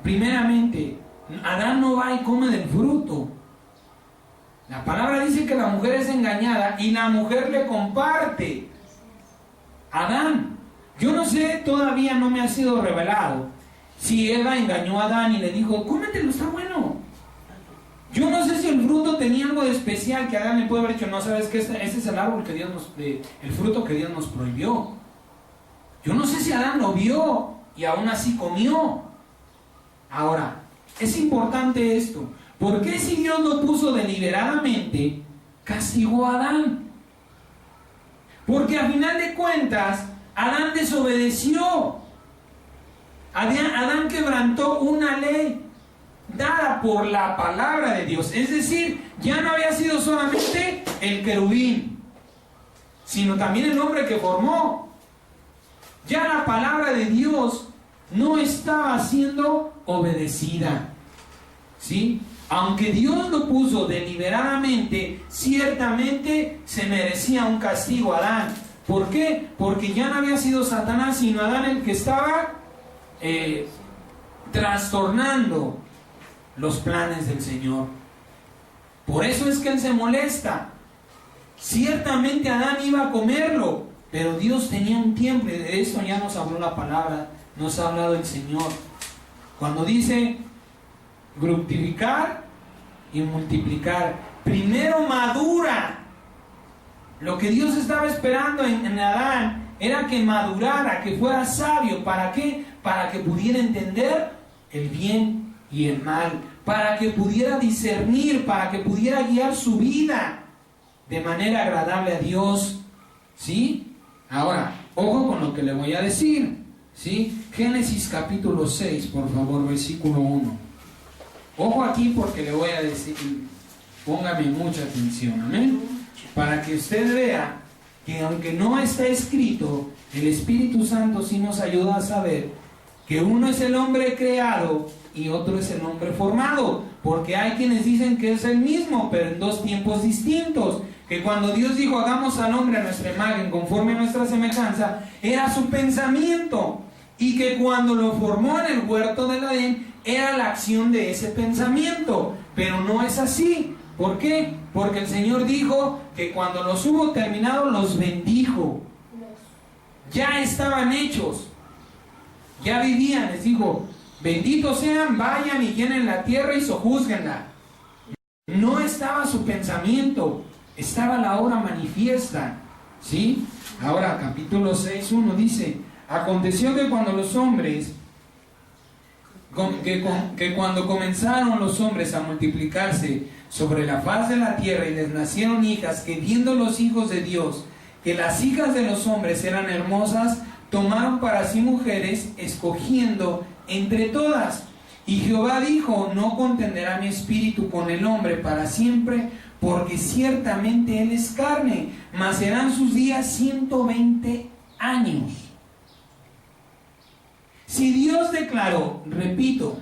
Speaker 1: primeramente, Adán no va y come del fruto. La palabra dice que la mujer es engañada y la mujer le comparte a Adán. Yo no sé, todavía no me ha sido revelado si Eva engañó a Adán y le dijo: cómetelo, está bueno. Yo no sé si el fruto tenía algo de especial que Adán le puede haber dicho, no, sabes que este es el árbol que Dios el fruto que Dios nos prohibió. Yo no sé si Adán lo vio y aún así comió. Ahora, es importante esto. ¿Por qué si Dios lo puso deliberadamente, castigó a Adán? Porque a final de cuentas, Adán desobedeció. Adán quebrantó una ley dada por la palabra de Dios. Es decir, ya no había sido solamente el querubín, sino también el hombre que formó. Ya la palabra de Dios no estaba siendo obedecida. ¿Sí? Aunque Dios lo puso deliberadamente, ciertamente se merecía un castigo a Adán. ¿Por qué? Porque ya no había sido Satanás, sino Adán el que estaba trastornando los planes del Señor. Por eso es que Él se molesta. Ciertamente Adán iba a comerlo, pero Dios tenía un tiempo, y de esto ya nos habló la palabra, nos ha hablado el Señor. Cuando dice fructificar y multiplicar, primero madura. Lo que Dios estaba esperando en Adán era que madurara, que fuera sabio. ¿Para qué? Para que pudiera entender el bien y el mal, para que pudiera discernir, para que pudiera guiar su vida de manera agradable a Dios. ¿Sí? Ahora, ojo con lo que le voy a decir. ¿Sí? Génesis capítulo 6, por favor, versículo 1. Ojo aquí porque le voy a decir, póngame mucha atención, amén, para que usted vea que aunque no está escrito, el Espíritu Santo sí nos ayuda a saber que uno es el hombre creado y otro es el hombre formado, porque hay quienes dicen que es el mismo, pero en dos tiempos distintos, que cuando Dios dijo hagamos al hombre a nuestra imagen, conforme a nuestra semejanza, era su pensamiento, y que cuando lo formó en el huerto del Edén, era la acción de ese pensamiento, pero no es así. ¿Por qué? Porque el Señor dijo que cuando los hubo terminado, los bendijo. Ya estaban hechos, ya vivían, les dijo, benditos sean, vayan y llenen la tierra y sojúzguenla. No estaba su pensamiento, estaba la obra manifiesta. ¿Sí? Ahora, capítulo 6:1 dice, aconteció que cuando los hombres que cuando comenzaron los hombres a multiplicarse sobre la faz de la tierra y les nacieron hijas, que viendo los hijos de Dios que las hijas de los hombres eran hermosas, tomaron para sí mujeres, escogiendo entre todas. Y Jehová dijo, no contenderá mi espíritu con el hombre para siempre, porque ciertamente él es carne, mas serán sus días 120 años. Si Dios declaró, repito,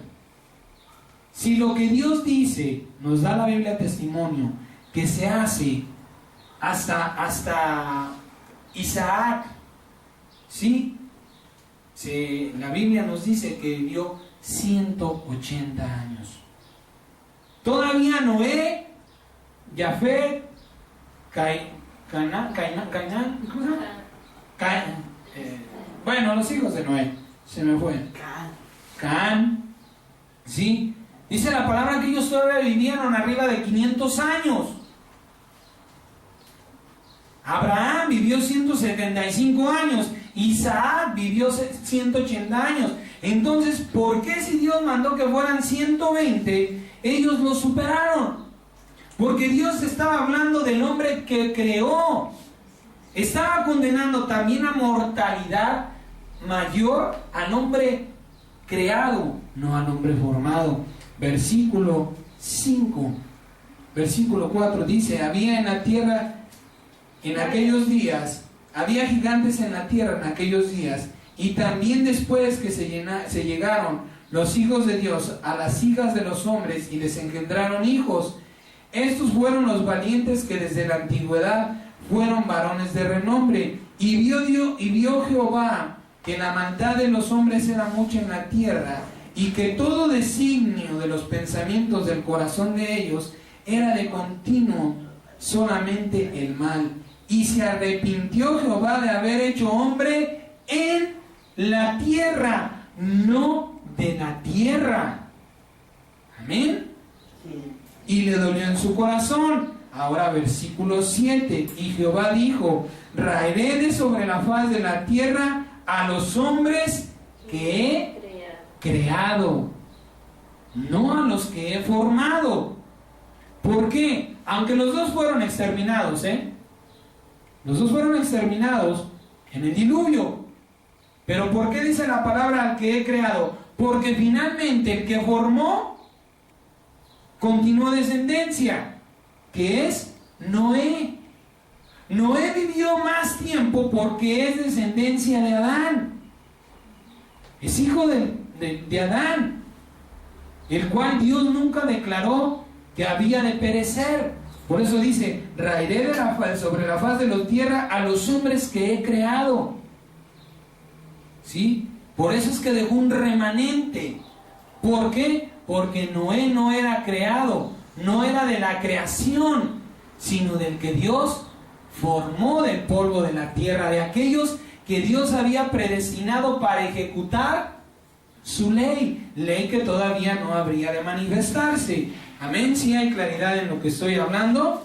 Speaker 1: si lo que Dios dice, nos da la Biblia testimonio, que se hace hasta Isaac, ¿sí? La Biblia nos dice que vivió 180 años. Todavía Noé, Jafet, bueno, los hijos de Noé, se me fue. Can, ¿sí? Dice la palabra que ellos todavía vivieron arriba de 500 años. Abraham vivió 175 años. Isaac vivió 180 años. Entonces, ¿por qué si Dios mandó que fueran 120, ellos lo superaron? Porque Dios estaba hablando del hombre que creó. Estaba condenando también a mortalidad mayor al hombre creado, no al hombre formado. Versículo 5, versículo 4 dice, había en la tierra en aquellos días, había gigantes en la tierra en aquellos días, y también después que se llegaron los hijos de Dios a las hijas de los hombres y les engendraron hijos. Estos fueron los valientes que desde la antigüedad fueron varones de renombre. Y vio Jehová que la maldad de los hombres era mucha en la tierra, y que todo designio de los pensamientos del corazón de ellos era de continuo solamente el mal. Y se arrepintió Jehová de haber hecho hombre en la tierra, no de la tierra. Amén. y le dolió en su corazón. Ahora versículo 7, y Jehová dijo, raeré de sobre la faz de la tierra a los hombres que he creado, no a los que he formado. ¿Por qué? Aunque los dos fueron exterminados, los dos fueron exterminados en el diluvio. Pero ¿por qué dice la palabra al que he creado? Porque finalmente el que formó continuó descendencia, que es Noé. Noé vivió más tiempo porque es descendencia de Adán. Es hijo de Adán, el cual Dios nunca declaró que había de perecer. Por eso dice, raeré sobre la faz de la tierra a los hombres que he creado. ¿Sí? Por eso es que dejó un remanente. ¿Por qué? Porque Noé no era creado, no era de la creación, sino del que Dios formó del polvo de la tierra, de aquellos que Dios había predestinado para ejecutar su ley, ley que todavía no habría de manifestarse. Amén, si hay claridad en lo que estoy hablando.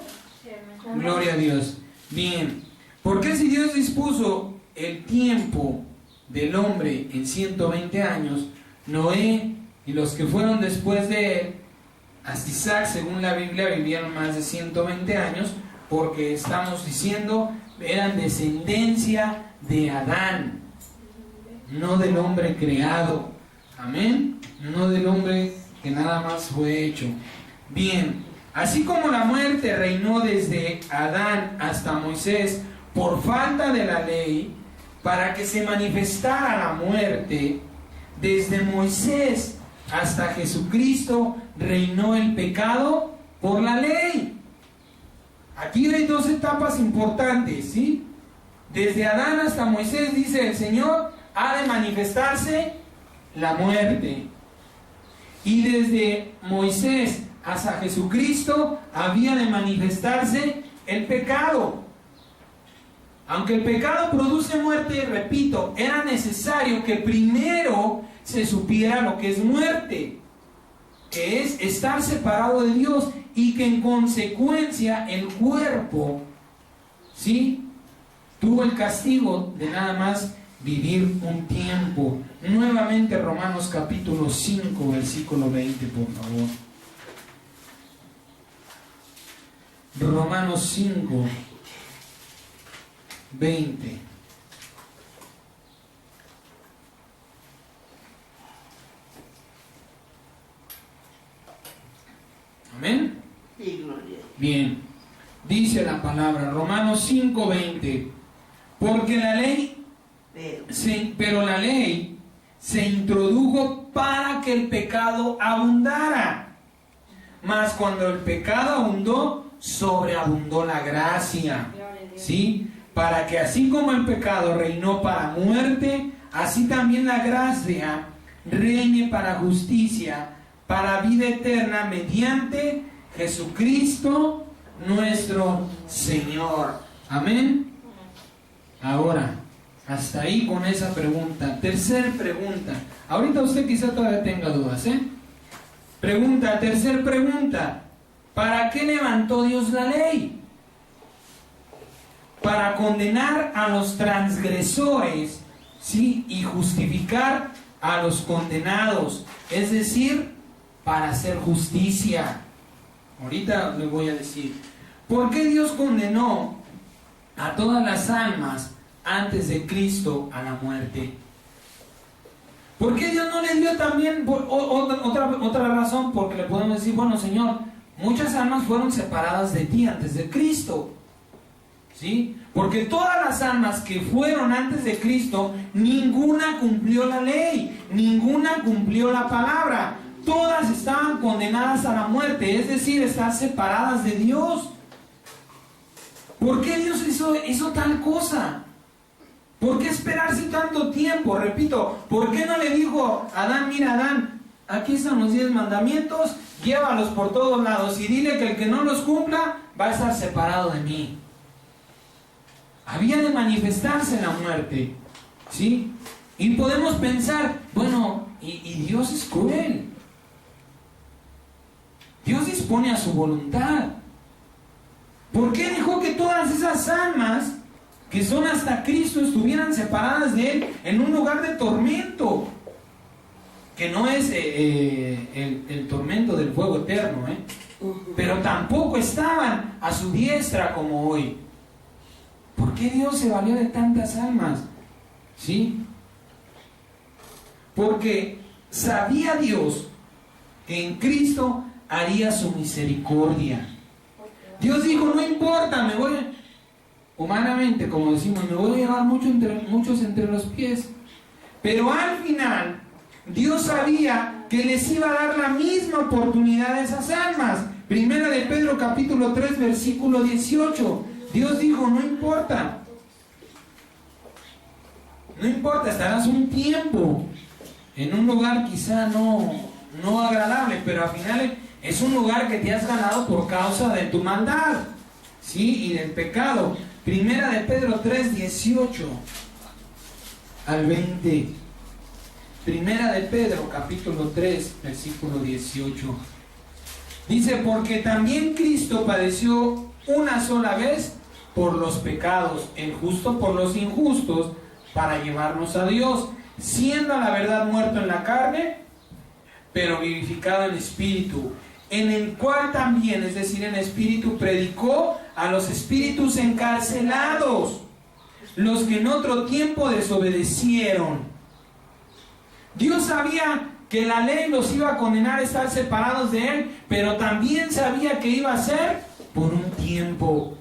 Speaker 1: Gloria a Dios. Bien, ¿por qué si Dios dispuso el tiempo del hombre en 120 años, Noé y los que fueron después de él, hasta Isaac, según la Biblia, vivieron más de 120 años? Porque estamos diciendo, eran descendencia de Adán, no del hombre creado. Amén, no del hombre que nada más fue hecho. Bien, así como la muerte reinó desde Adán hasta Moisés por falta de la ley, para que se manifestara la muerte, desde Moisés hasta Jesucristo reinó el pecado por la ley. Aquí hay dos etapas importantes, ¿sí? Desde Adán hasta Moisés, dice el Señor, ha de manifestarse la muerte. Y desde Moisés hasta Jesucristo había de manifestarse el pecado. Aunque el pecado produce muerte, repito, era necesario que primero se supiera lo que es muerte, que es estar separado de Dios, y que en consecuencia el cuerpo, ¿sí?, tuvo el castigo de nada más vivir un tiempo. Nuevamente Romanos capítulo 5, versículo 20, por favor. Romanos 5, 20. Amén.
Speaker 2: Sí, gloria.
Speaker 1: Bien, dice la palabra, Romanos 5, 20. Porque la ley, pero la ley se introdujo para que el pecado abundara. Mas cuando el pecado abundó, sobreabundó la gracia. ¿Sí? Para que así como el pecado reinó para muerte, así también la gracia reine para justicia, para vida eterna, mediante Jesucristo nuestro Señor. Amén. Ahora, hasta ahí con esa pregunta. Tercer pregunta. Ahorita usted quizá todavía tenga dudas, tercer pregunta. ¿Para qué levantó Dios la ley? Para condenar a los transgresores, ¿sí?, y justificar a los condenados. Es decir, para hacer justicia. Ahorita le voy a decir. ¿Por qué Dios condenó a todas las almas antes de Cristo a la muerte? ¿Por qué Dios no les dio también otra razón? Porque le podemos decir, bueno, Señor, muchas almas fueron separadas de ti antes de Cristo, ¿sí? Porque todas las almas que fueron antes de Cristo, ninguna cumplió la ley, ninguna cumplió la palabra. Todas estaban condenadas a la muerte, es decir, estar separadas de Dios. ¿Por qué Dios hizo tal cosa? ¿Por qué esperarse tanto tiempo? Repito, ¿por qué no le dijo a Adán, mira Adán, aquí están los 10 mandamientos, llévalos por todos lados y dile que el que no los cumpla va a estar separado de mí? Había de manifestarse la muerte, ¿sí? Y podemos pensar, bueno, y Dios es cruel. Dios dispone a su voluntad. ¿Por qué dejó que todas esas almas que son hasta Cristo estuvieran separadas de Él en un lugar de tormento? Que no es el tormento del fuego eterno, pero tampoco estaban a su diestra como hoy. ¿Por qué Dios se valió de tantas almas? ¿Sí? Porque sabía Dios que en Cristo haría su misericordia. Dios dijo, no importa, me voy, humanamente, como decimos, me voy a llevar muchos entre los pies. Pero al final, Dios sabía que les iba a dar la misma oportunidad a esas almas. Primera de Pedro capítulo 3, versículo 18. Dios dijo, no importa. No importa, estarás un tiempo en un lugar quizá no agradable, pero al final es un lugar que te has ganado por causa de tu maldad, ¿sí? Y del pecado. Primera de Pedro 3, 18 al 20. Primera de Pedro, capítulo 3, versículo 18. Dice, porque también Cristo padeció una sola vez por los pecados, el justo por los injustos, para llevarnos a Dios, siendo a la verdad muerto en la carne, pero vivificado en espíritu, en el cual también, es decir, en espíritu, predicó a los espíritus encarcelados, los que en otro tiempo desobedecieron. Dios sabía que la ley los iba a condenar a estar separados de Él, pero también sabía que iba a ser por un tiempo,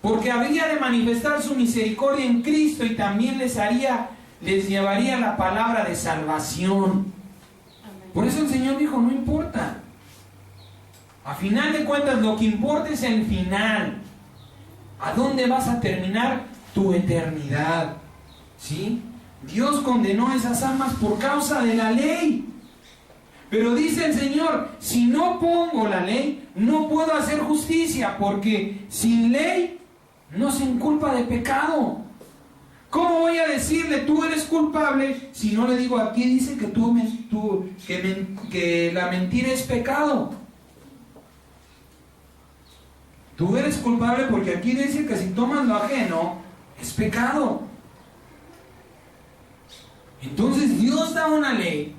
Speaker 1: porque había de manifestar su misericordia en Cristo y también les llevaría la palabra de salvación. Por eso el Señor dijo, no importa. A final de cuentas, lo que importa es el final. ¿A dónde vas a terminar tu eternidad? ¿Sí? Dios condenó a esas almas por causa de la ley. Pero dice el Señor, si no pongo la ley, no puedo hacer justicia, porque sin ley no se inculpa de pecado. ¿Cómo voy a decirle, tú eres culpable, si no le digo, aquí dice que que la mentira es pecado? Tú eres culpable porque aquí dice que si tomas lo ajeno, es pecado. Entonces Dios da una ley,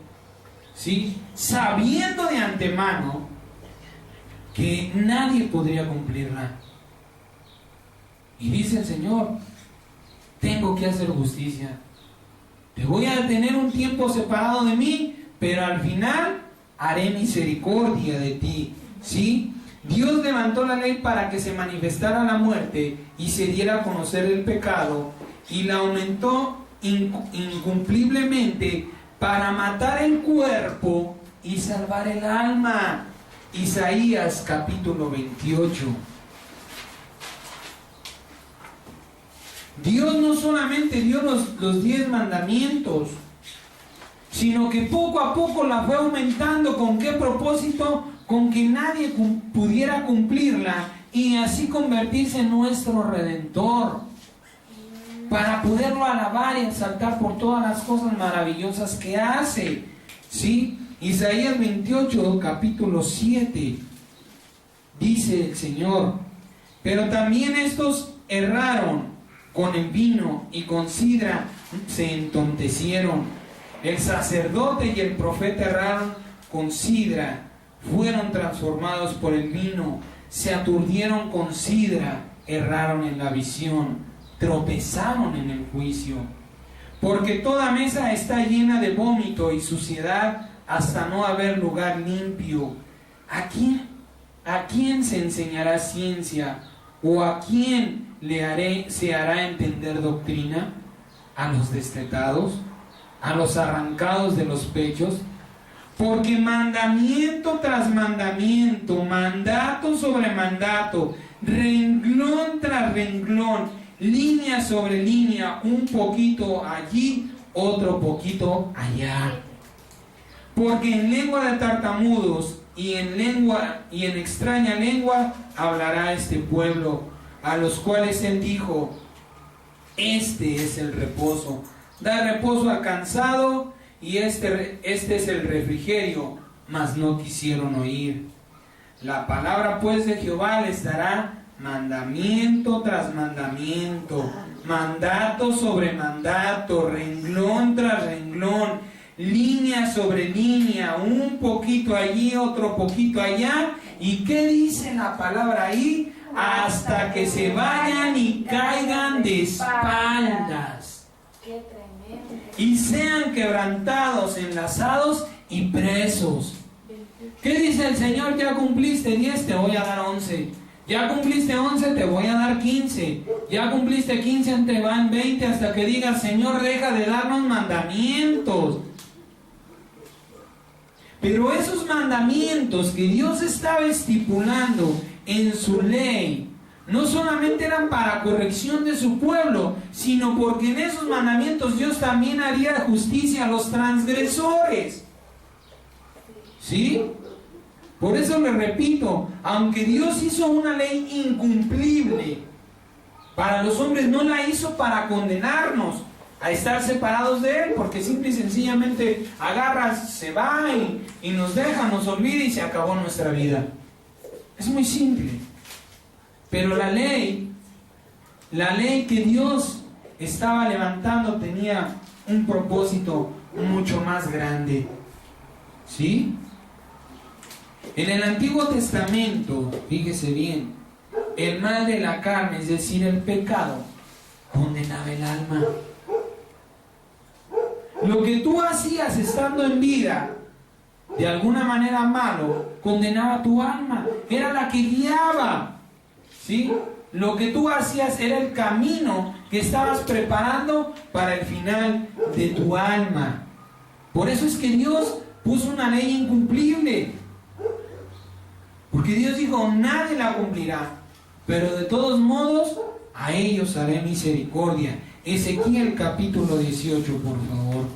Speaker 1: ¿sí?, sabiendo de antemano que nadie podría cumplirla. Y dice el Señor, tengo que hacer justicia. Te voy a tener un tiempo separado de mí, pero al final haré misericordia de ti. ¿Sí? Dios levantó la ley para que se manifestara la muerte y se diera a conocer el pecado, y la aumentó incumpliblemente para matar el cuerpo y salvar el alma. Isaías capítulo 28. Dios no solamente dio los 10 mandamientos, sino que poco a poco la fue aumentando. ¿Con qué propósito? Con que nadie pudiera cumplirla y así convertirse en nuestro Redentor, para poderlo alabar y exaltar por todas las cosas maravillosas que hace. ¿Sí? Isaías 28, capítulo 7, dice el Señor, pero también estos erraron con el vino y con sidra se entontecieron. El sacerdote y el profeta erraron con sidra, fueron transformados por el vino, se aturdieron con sidra, erraron en la visión, tropezaron en el juicio. Porque toda mesa está llena de vómito y suciedad hasta no haber lugar limpio. ¿A quién se enseñará ciencia? ¿O a quién se hará entender doctrina? ¿A los destetados? ¿A los arrancados de los pechos? Porque mandamiento tras mandamiento, mandato sobre mandato, renglón tras renglón, línea sobre línea, un poquito allí, otro poquito allá. Porque en lengua de tartamudos y en extraña lengua hablará este pueblo, a los cuales él dijo, este es el reposo. Da reposo al cansado, y este es el refrigerio, mas no quisieron oír. La palabra pues de Jehová les dará mandamiento tras mandamiento, mandato sobre mandato, renglón tras renglón, línea sobre línea, un poquito allí, otro poquito allá. ¿Y qué dice la palabra ahí? Hasta que se vayan y caigan de espaldas.
Speaker 2: Qué tremendo.
Speaker 1: Y sean quebrantados, enlazados y presos. ¿Qué dice el Señor? Ya cumpliste 10, te voy a dar 11. Ya cumpliste 11, te voy a dar 15. Ya cumpliste 15, te van 20, hasta que digas, Señor, deja de darnos mandamientos. Pero esos mandamientos que Dios estaba estipulando en su ley, no solamente eran para corrección de su pueblo, sino porque en esos mandamientos Dios también haría justicia a los transgresores. ¿Sí? Por eso le repito, aunque Dios hizo una ley incumplible para los hombres, no la hizo para condenarnos a estar separados de Él, porque simple y sencillamente agarra, se va y nos deja, nos olvida y se acabó nuestra vida. Es muy simple. Pero la ley que Dios estaba levantando tenía un propósito mucho más grande. ¿Sí? En el Antiguo Testamento, fíjese bien, el mal de la carne, es decir, el pecado, condenaba el alma. Lo que tú hacías estando en vida, de alguna manera malo, condenaba tu alma, era la que guiaba, ¿sí? Lo que tú hacías era el camino que estabas preparando para el final de tu alma. Por eso es que Dios puso una ley incumplible, porque Dios dijo, nadie la cumplirá, pero de todos modos a ellos haré misericordia. Ezequiel capítulo 18, por favor.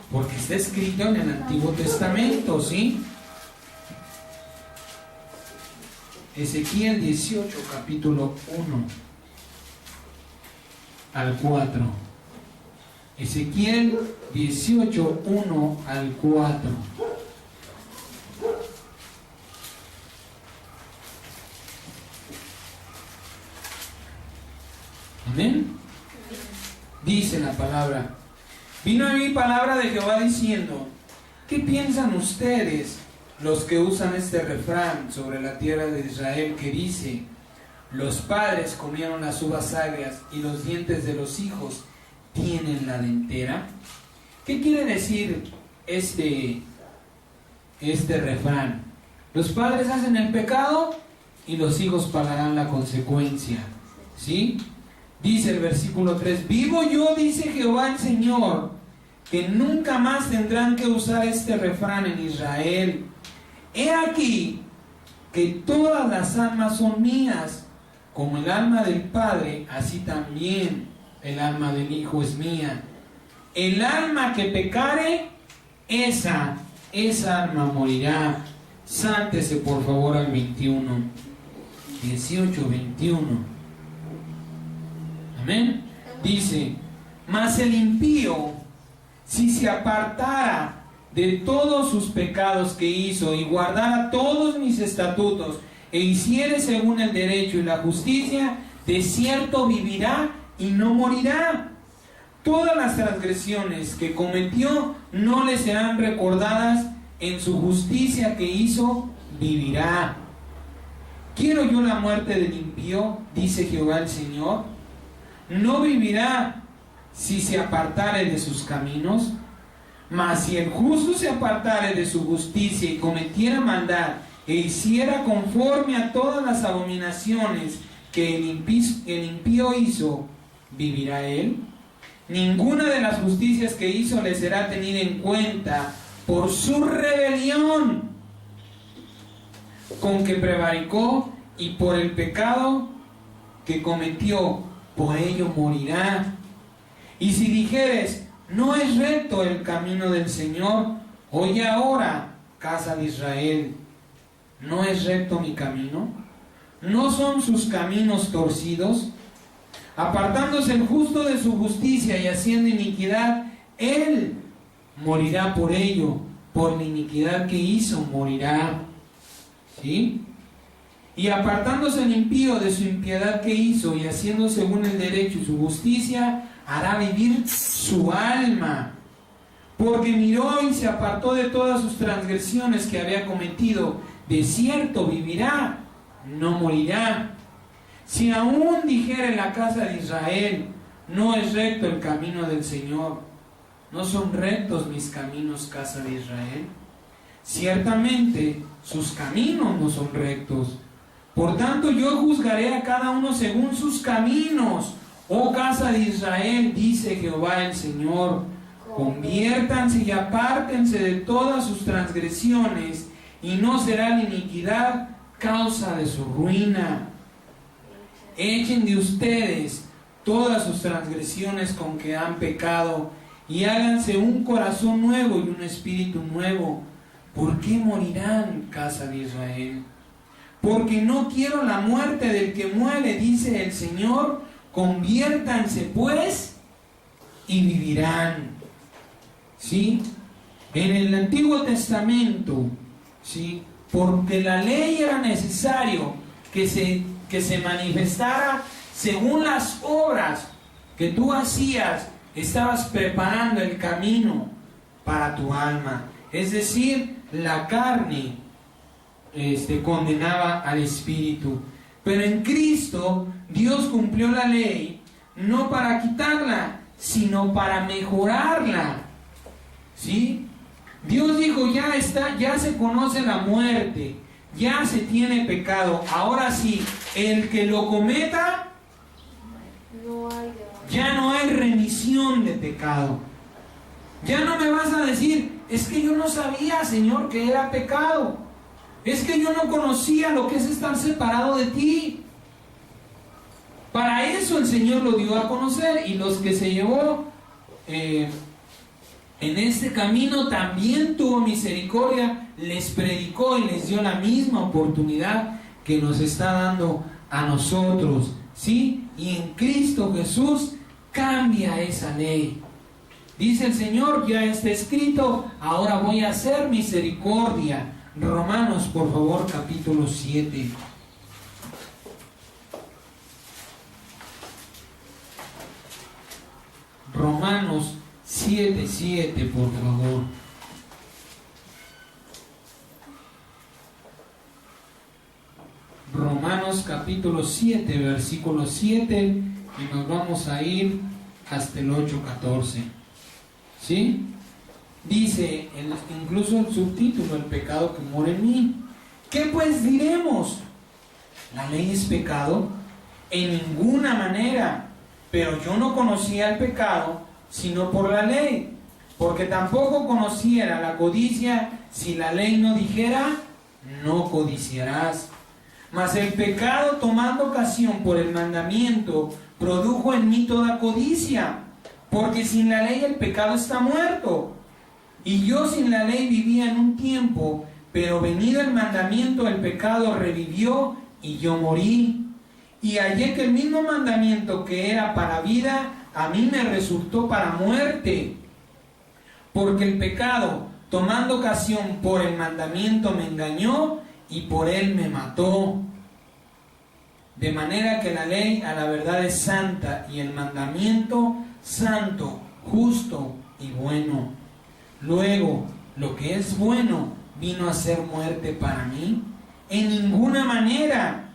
Speaker 1: Porque está escrito en el Antiguo Testamento, ¿sí? Ezequiel 18, capítulo 1 al 4. Ezequiel 18, 1 al 4. Amén. Dice la palabra: vino a mí palabra de Jehová diciendo, ¿qué piensan ustedes, los que usan este refrán sobre la tierra de Israel, que dice, los padres comieron las uvas agrias y los dientes de los hijos tienen la dentera? ¿Qué quiere decir este refrán? Los padres hacen el pecado y los hijos pagarán la consecuencia. ¿Sí? Dice el versículo 3, vivo yo, dice Jehová el Señor, que nunca más tendrán que usar este refrán en Israel. He aquí que todas las almas son mías, como el alma del Padre, así también el alma del Hijo es mía. El alma que pecare, esa alma morirá. Sántese por favor al 21, 18, 21. Amén. Dice, mas el impío, si se apartara de todos sus pecados que hizo y guardara todos mis estatutos e hiciere según el derecho y la justicia, de cierto vivirá y no morirá. Todas las transgresiones que cometió no le serán recordadas, en su justicia que hizo vivirá. ¿Quiero yo la muerte del impío? Dice Jehová el Señor. No vivirá si se apartare de sus caminos, mas si el justo se apartare de su justicia y cometiera maldad e hiciera conforme a todas las abominaciones que el impío hizo, ¿vivirá él? Ninguna de las justicias que hizo le será tenida en cuenta por su rebelión con que prevaricó, y por el pecado que cometió, por ello morirá. Y si dijeres, no es recto el camino del Señor, oye ahora, casa de Israel, ¿no es recto mi camino? ¿No son sus caminos torcidos? Apartándose el justo de su justicia y haciendo iniquidad, él morirá por ello. por la iniquidad que hizo, morirá. ¿Sí? Y apartándose el impío de su impiedad que hizo, y haciendo según el derecho y su justicia, hará vivir su alma. Porque miró y se apartó de todas sus transgresiones que había cometido. De cierto vivirá, no morirá. Si aún dijera en la casa de Israel, no es recto el camino del Señor, no son rectos mis caminos, casa de Israel. Ciertamente sus caminos no son rectos. Por tanto yo juzgaré a cada uno según sus caminos. Oh casa de Israel, dice Jehová el Señor, conviértanse y apártense de todas sus transgresiones, y no será la iniquidad causa de su ruina. Echen de ustedes todas sus transgresiones con que han pecado, y háganse un corazón nuevo y un espíritu nuevo. ¿Por qué morirán, casa de Israel? Porque no quiero la muerte del que muere, dice el Señor. Conviértanse pues y vivirán. ¿Sí? En el Antiguo Testamento, ¿sí?, porque la ley era necesario que se manifestara según las obras que tú hacías, estabas preparando el camino para tu alma. Es decir, la carne condenaba al espíritu. Pero en Cristo, Dios cumplió la ley no para quitarla, sino para mejorarla. ¿Sí? Dios dijo, ya está, ya se conoce la muerte, ya se tiene pecado. Ahora sí, el que lo cometa, ya no hay remisión de pecado. Ya no me vas a decir, es que yo no sabía, Señor, que era pecado. Es que yo no conocía lo que es estar separado de ti. Para eso el Señor lo dio a conocer, y los que se llevó en este camino también tuvo misericordia, les predicó y les dio la misma oportunidad que nos está dando a nosotros, ¿sí? Y en Cristo Jesús cambia esa ley. Dice el Señor, ya está escrito, ahora voy a hacer misericordia. Romanos, por favor, capítulo 7. Romanos 7:7, por favor. Romanos capítulo 7, versículo 7, y nos vamos a ir hasta el 8:14. ¿Sí? Dice, incluso el subtítulo, el pecado que mora en mí. ¿Qué pues diremos? ¿La ley es pecado? En ninguna manera. Pero yo no conocía el pecado, sino por la ley. Porque tampoco conociera la codicia si la ley no dijera, no codiciarás. Mas el pecado, tomando ocasión por el mandamiento, produjo en mí toda codicia. Porque sin la ley el pecado está muerto. Y yo sin la ley vivía en un tiempo, pero venido el mandamiento, el pecado revivió y yo morí. Y hallé que el mismo mandamiento que era para vida, a mí me resultó para muerte. Porque el pecado, tomando ocasión por el mandamiento, me engañó y por él me mató. De manera que la ley a la verdad es santa y el mandamiento santo, justo y bueno. Luego, lo que es bueno vino a ser muerte para mí. En ninguna manera,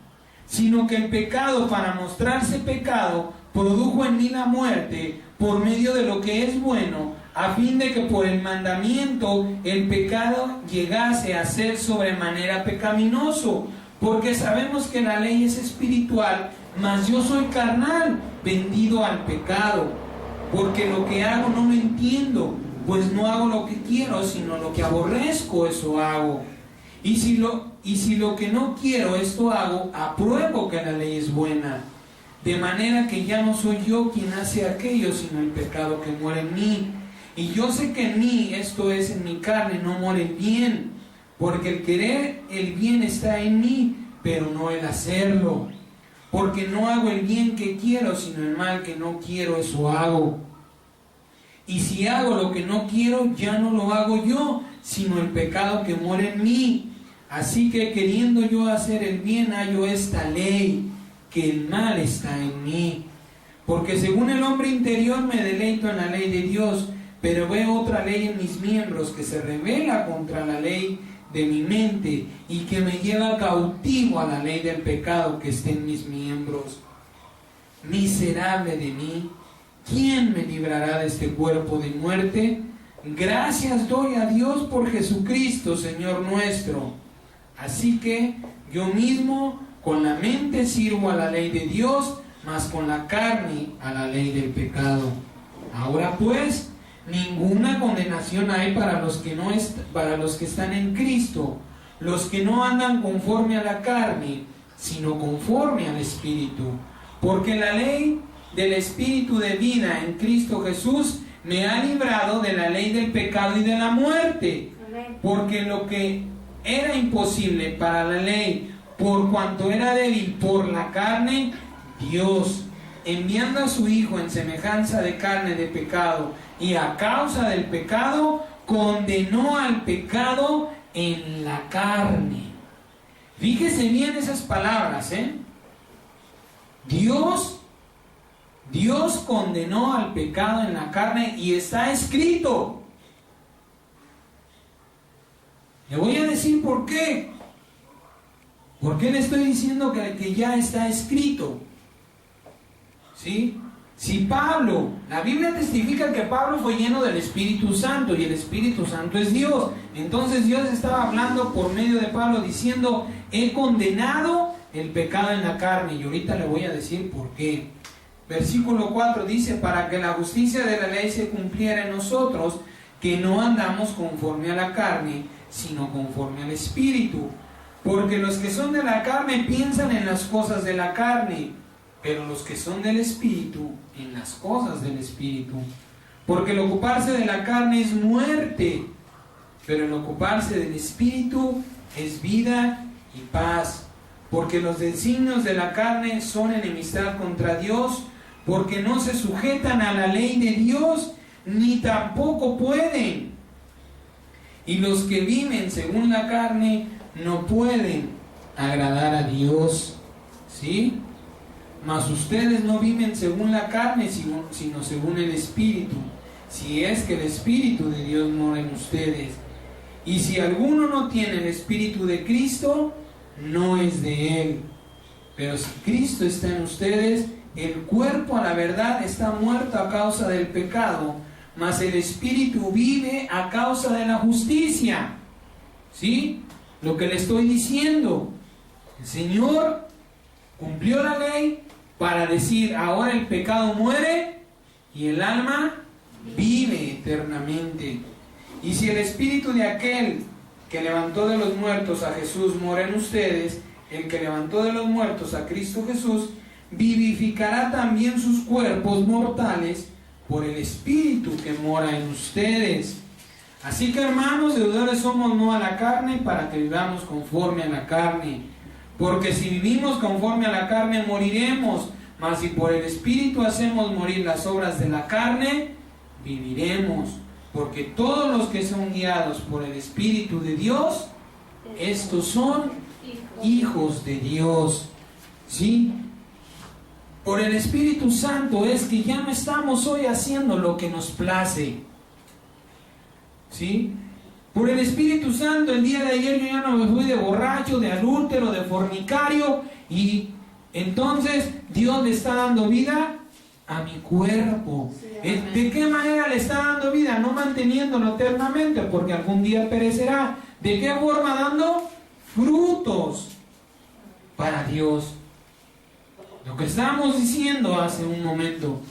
Speaker 1: sino que el pecado, para mostrarse pecado, produjo en mí la muerte por medio de lo que es bueno, a fin de que por el mandamiento el pecado llegase a ser sobremanera pecaminoso. Porque sabemos que la ley es espiritual, mas yo soy carnal, vendido al pecado. Porque lo que hago no lo entiendo, pues no hago lo que quiero, sino lo que aborrezco, eso hago. Y si lo que no quiero, esto hago, apruebo que la ley es buena. De manera que ya no soy yo quien hace aquello, sino el pecado que mora en mí. Y yo sé que en mí, esto es, en mi carne, no mora el bien. Porque el querer el bien está en mí, pero no el hacerlo. Porque no hago el bien que quiero, sino el mal que no quiero, eso hago. Y si hago lo que no quiero, ya no lo hago yo, sino el pecado que mora en mí. Así que queriendo yo hacer el bien, hallo esta ley, que el mal está en mí. Porque según el hombre interior me deleito en la ley de Dios, pero veo otra ley en mis miembros que se rebela contra la ley de mi mente y que me lleva cautivo a la ley del pecado que está en mis miembros. Miserable de mí, ¿quién me librará de este cuerpo de muerte? Gracias doy a Dios por Jesucristo, Señor nuestro. Así que yo mismo con la mente sirvo a la ley de Dios, mas con la carne a la ley del pecado. Ahora pues, ninguna condenación hay para los que están en Cristo, los que no andan conforme a la carne, sino conforme al Espíritu. Porque la ley del Espíritu de vida en Cristo Jesús me ha librado de la ley del pecado y de la muerte. Porque lo que era imposible para la ley, por cuanto era débil por la carne, Dios, enviando a su Hijo en semejanza de carne de pecado, y a causa del pecado, condenó al pecado en la carne. Fíjese bien esas palabras, Dios condenó al pecado en la carne y está escrito. Le voy a decir por qué. ¿Por qué le estoy diciendo que ya está escrito? ¿Sí? Si Pablo, la Biblia testifica que Pablo fue lleno del Espíritu Santo y el Espíritu Santo es Dios. Entonces Dios estaba hablando por medio de Pablo diciendo, he condenado el pecado en la carne. Y ahorita le voy a decir por qué. Versículo 4 dice, para que la justicia de la ley se cumpliera en nosotros, que no andamos conforme a la carne, sino conforme al Espíritu. Porque los que son de la carne piensan en las cosas de la carne, pero los que son del Espíritu, en las cosas del Espíritu. Porque el ocuparse de la carne es muerte, pero el ocuparse del Espíritu es vida y paz. Porque los designios de la carne son enemistad contra Dios, porque no se sujetan a la ley de Dios, ni tampoco pueden. Y los que viven según la carne no pueden agradar a Dios. ¿Sí? Mas ustedes no viven según la carne, sino según el Espíritu, si es que el Espíritu de Dios mora en ustedes. Y si alguno no tiene el Espíritu de Cristo, no es de Él. Pero si Cristo está en ustedes, el cuerpo a la verdad está muerto a causa del pecado, mas el Espíritu vive a causa de la justicia. ¿Sí? Lo que le estoy diciendo, el Señor cumplió la ley para decir, ahora el pecado muere y el alma vive eternamente. Y si el Espíritu de aquel que levantó de los muertos a Jesús mora en ustedes, el que levantó de los muertos a Cristo Jesús, vivificará también sus cuerpos mortales por el Espíritu que mora en ustedes. Así que, hermanos, deudores somos no a la carne, para que vivamos conforme a la carne. Porque si vivimos conforme a la carne, moriremos. Mas si por el Espíritu hacemos morir las obras de la carne, viviremos. Porque todos los que son guiados por el Espíritu de Dios, estos son hijos de Dios. ¿Sí? Por el Espíritu Santo es que ya no estamos hoy haciendo lo que nos place. ¿Sí? Por el Espíritu Santo, el día de ayer yo ya no me fui de borracho, de adúltero, de fornicario, y entonces Dios le está dando vida a mi cuerpo. ¿De qué manera le está dando vida? No manteniéndolo eternamente, porque algún día perecerá. ¿De qué forma? Dando frutos para Dios. Lo que estábamos diciendo hace un momento.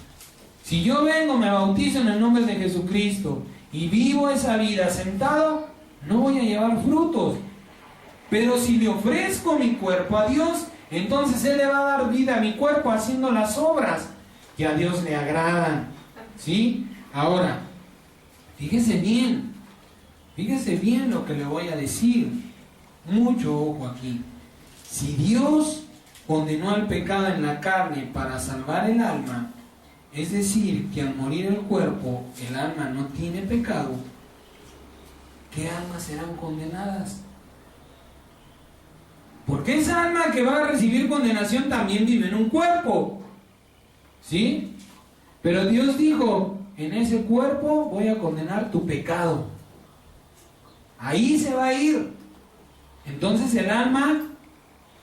Speaker 1: Si yo vengo, me bautizo en el nombre de Jesucristo y vivo esa vida sentado, no voy a llevar frutos. Pero si le ofrezco mi cuerpo a Dios, entonces Él le va a dar vida a mi cuerpo haciendo las obras que a Dios le agradan. ¿Sí? Ahora, fíjese bien lo que le voy a decir. Mucho ojo aquí. Si Dios condenó al pecado en la carne para salvar el alma, es decir, que al morir el cuerpo, el alma no tiene pecado, ¿qué almas serán condenadas? Porque esa alma que va a recibir condenación también vive en un cuerpo, ¿sí? Pero Dios dijo, en ese cuerpo voy a condenar tu pecado. Ahí se va a ir. Entonces el alma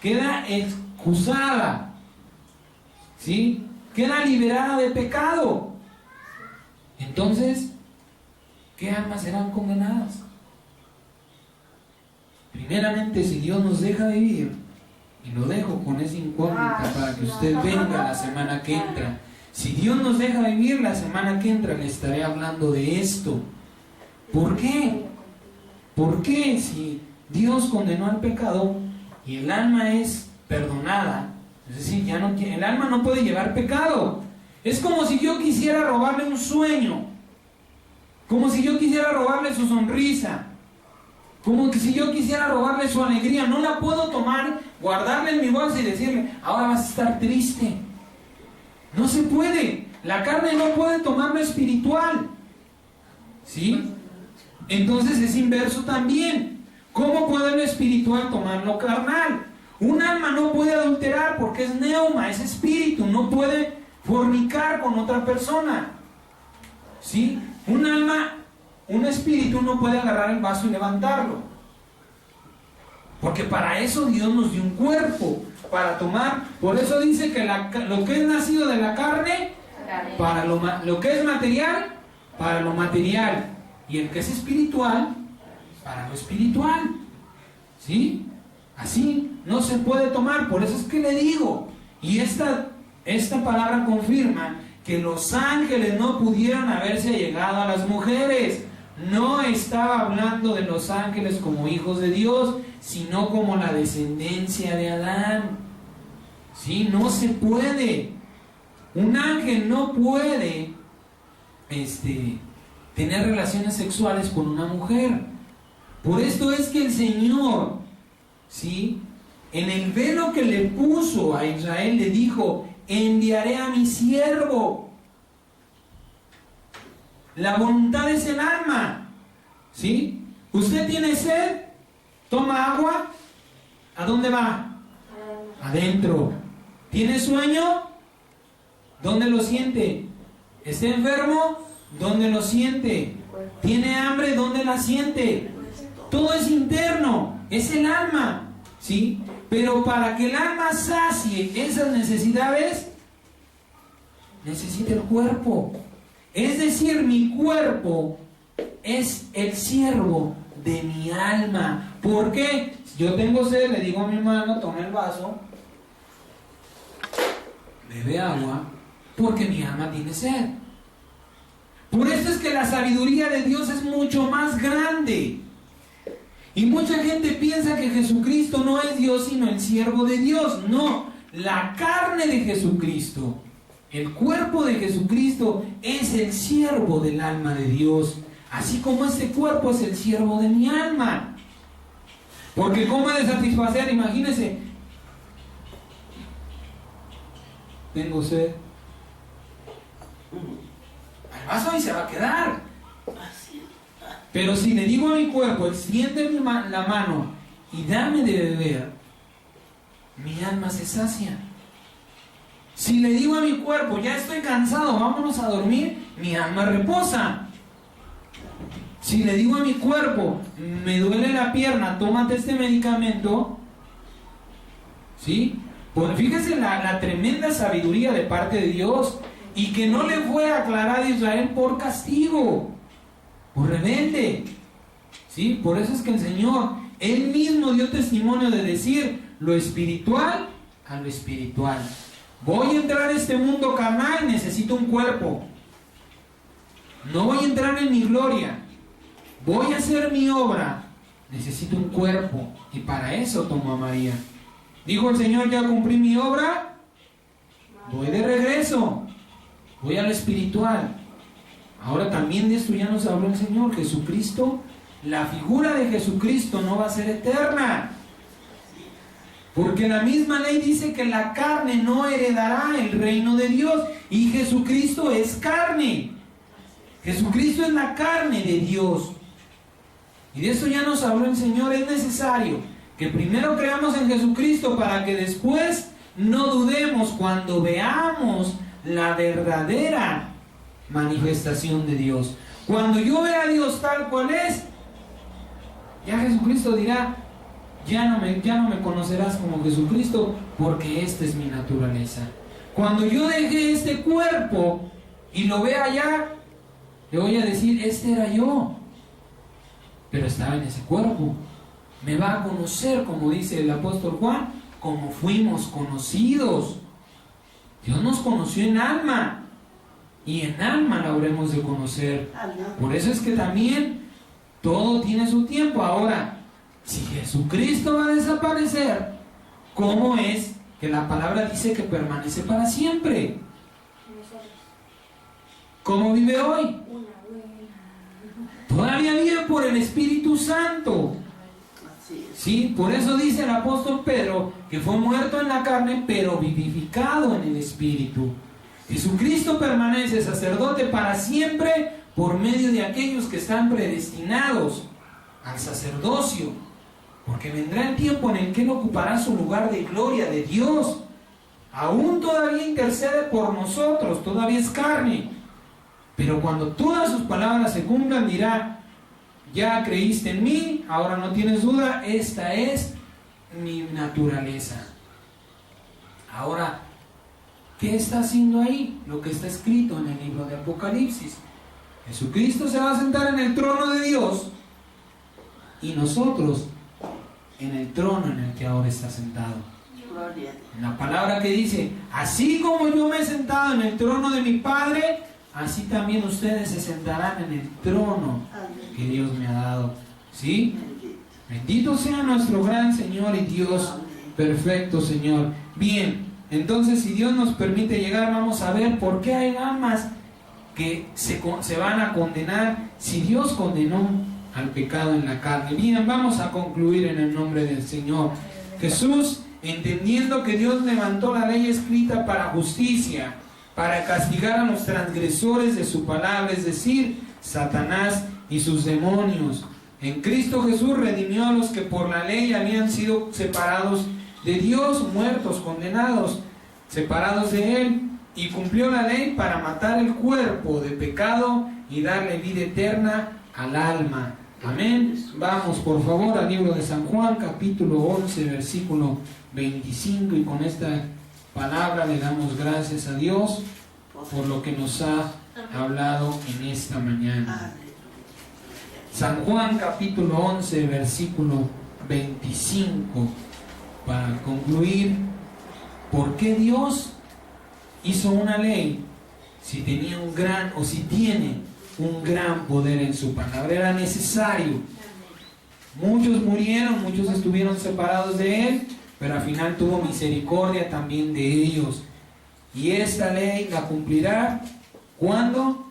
Speaker 1: queda excusada, ¿sí? Queda liberada de pecado. Entonces, ¿qué almas serán condenadas? Primeramente, si Dios nos deja vivir, y lo dejo con esa incógnita para que usted venga la semana que entra. Si Dios nos deja vivir la semana que entra, le estaré hablando de esto. ¿Por qué? ¿Por qué si Dios condenó al pecado y el alma es perdonada? Es decir, ya no, el alma no puede llevar pecado. Es como si yo quisiera robarle un sueño, como si yo quisiera robarle su sonrisa, como que si yo quisiera robarle su alegría. No la puedo tomar, guardarla en mi bolsa y decirle, ahora vas a estar triste. No se puede. La carne no puede tomar lo espiritual, ¿sí? Entonces es inverso también. ¿Cómo puede lo espiritual tomar lo carnal? Un alma no puede adulterar porque es neuma, es espíritu, no puede fornicar con otra persona, ¿sí? Un alma, un espíritu no puede agarrar el vaso y levantarlo, porque para eso Dios nos dio un cuerpo, para tomar. Por eso dice que lo que es nacido de la carne, para lo que es material, para lo material, y el que es espiritual, para lo espiritual, ¿sí? Así no se puede tomar. Por eso es que le digo, y esta palabra confirma que los ángeles no pudieron haberse llegado a las mujeres. No estaba hablando de los ángeles como hijos de Dios, sino como la descendencia de Adán. ¿Sí? No se puede. Un ángel no puede tener relaciones sexuales con una mujer. Por esto es que el Señor, ¿sí?, en el velo que le puso a Israel, le dijo, enviaré a mi siervo. La voluntad es el alma, ¿sí? Usted tiene sed, toma agua, ¿a dónde va? Adentro. ¿Tiene sueño? ¿Dónde lo siente? ¿Está enfermo? ¿Dónde lo siente? ¿Tiene hambre? ¿Dónde la siente? Todo es interno, es el alma, ¿sí? Pero para que el alma sacie esas necesidades, necesita el cuerpo. Es decir, mi cuerpo es el siervo de mi alma. ¿Por qué? Si yo tengo sed, le digo a mi hermano, toma el vaso, bebe agua, porque mi alma tiene sed. Por eso es que la sabiduría de Dios es mucho más grande. Y mucha gente piensa que Jesucristo no es Dios, sino el siervo de Dios. No, la carne de Jesucristo, el cuerpo de Jesucristo es el siervo del alma de Dios. Así como este cuerpo es el siervo de mi alma. Porque ¿cómo ha de satisfacer? Imagínense. Tengo sed. El vaso ahí se va a quedar. Pero si le digo a mi cuerpo, extiende la mano y dame de beber, mi alma se sacia. Si le digo a mi cuerpo, ya estoy cansado, vámonos a dormir, mi alma reposa. Si le digo a mi cuerpo, me duele la pierna, tómate este medicamento, ¿sí? Pues fíjese la tremenda sabiduría de parte de Dios, y que no le fue aclarada a Israel por castigo, por rebelde, ¿sí? Por eso es que el Señor, Él mismo dio testimonio de decir lo espiritual a lo espiritual. Voy a entrar a este mundo carnal, necesito un cuerpo. No voy a entrar en mi gloria. Voy a hacer mi obra, necesito un cuerpo. Y para eso tomó a María. Dijo el Señor, ya cumplí mi obra, voy de regreso. Voy a lo espiritual. Ahora también de esto ya nos habló el Señor. Jesucristo, la figura de Jesucristo no va a ser eterna. Porque la misma ley dice que la carne no heredará el reino de Dios. Y Jesucristo es carne. Jesucristo es la carne de Dios. Y de esto ya nos habló el Señor. Es necesario que primero creamos en Jesucristo para que después no dudemos cuando veamos la verdadera manifestación de Dios. Cuando yo vea a Dios tal cual es, ya Jesucristo dirá, ya no me conocerás como Jesucristo, porque esta es mi naturaleza. Cuando yo deje este cuerpo y lo vea allá, le voy a decir, este era yo, pero estaba en ese cuerpo. Me va a conocer, como dice el apóstol Juan, como fuimos conocidos. Dios nos conoció en alma, y en alma la habremos de conocer. Por eso es que también todo tiene su tiempo. Ahora, si Jesucristo va a desaparecer, ¿cómo es que la palabra dice que permanece para siempre? ¿Cómo vive hoy? Todavía vive por el Espíritu Santo. Sí, por eso dice el apóstol Pedro que fue muerto en la carne, pero vivificado en el Espíritu. Jesucristo permanece sacerdote para siempre por medio de aquellos que están predestinados al sacerdocio, porque vendrá el tiempo en el que Él ocupará su lugar de gloria de Dios. Aún todavía intercede por nosotros, todavía es carne, pero cuando todas sus palabras se cumplan dirá, ya creíste en mí, ahora no tienes duda, esta es mi naturaleza. Ahora, ¿qué está haciendo ahí? Lo que está escrito en el libro de Apocalipsis. Jesucristo se va a sentar en el trono de Dios y nosotros en el trono en el que ahora está sentado. En la palabra que dice, así como yo me he sentado en el trono de mi Padre, así también ustedes se sentarán en el trono que Dios me ha dado. ¿Sí? Bendito sea nuestro gran Señor y Dios perfecto, Señor. Bien, entonces si Dios nos permite llegar, vamos a ver por qué hay almas que se van a condenar si Dios condenó al pecado en la carne. Bien, vamos a concluir en el nombre del Señor. Jesús, entendiendo que Dios levantó la ley escrita para justicia, para castigar a los transgresores de su palabra, es decir, Satanás y sus demonios. En Cristo Jesús redimió a los que por la ley habían sido separados de Dios, muertos, condenados, separados de Él, y cumplió la ley para matar el cuerpo de pecado y darle vida eterna al alma. Amén. Vamos por favor al libro de San Juan, capítulo 11, versículo 25, y con esta palabra le damos gracias a Dios por lo que nos ha hablado en esta mañana. San Juan capítulo 11 versículo 25, para concluir, ¿por qué Dios hizo una ley si tenía si tiene un gran poder en su palabra? Era necesario. Muchos murieron, muchos estuvieron separados de Él, pero al final tuvo misericordia también de ellos. Y esta ley la cumplirá cuando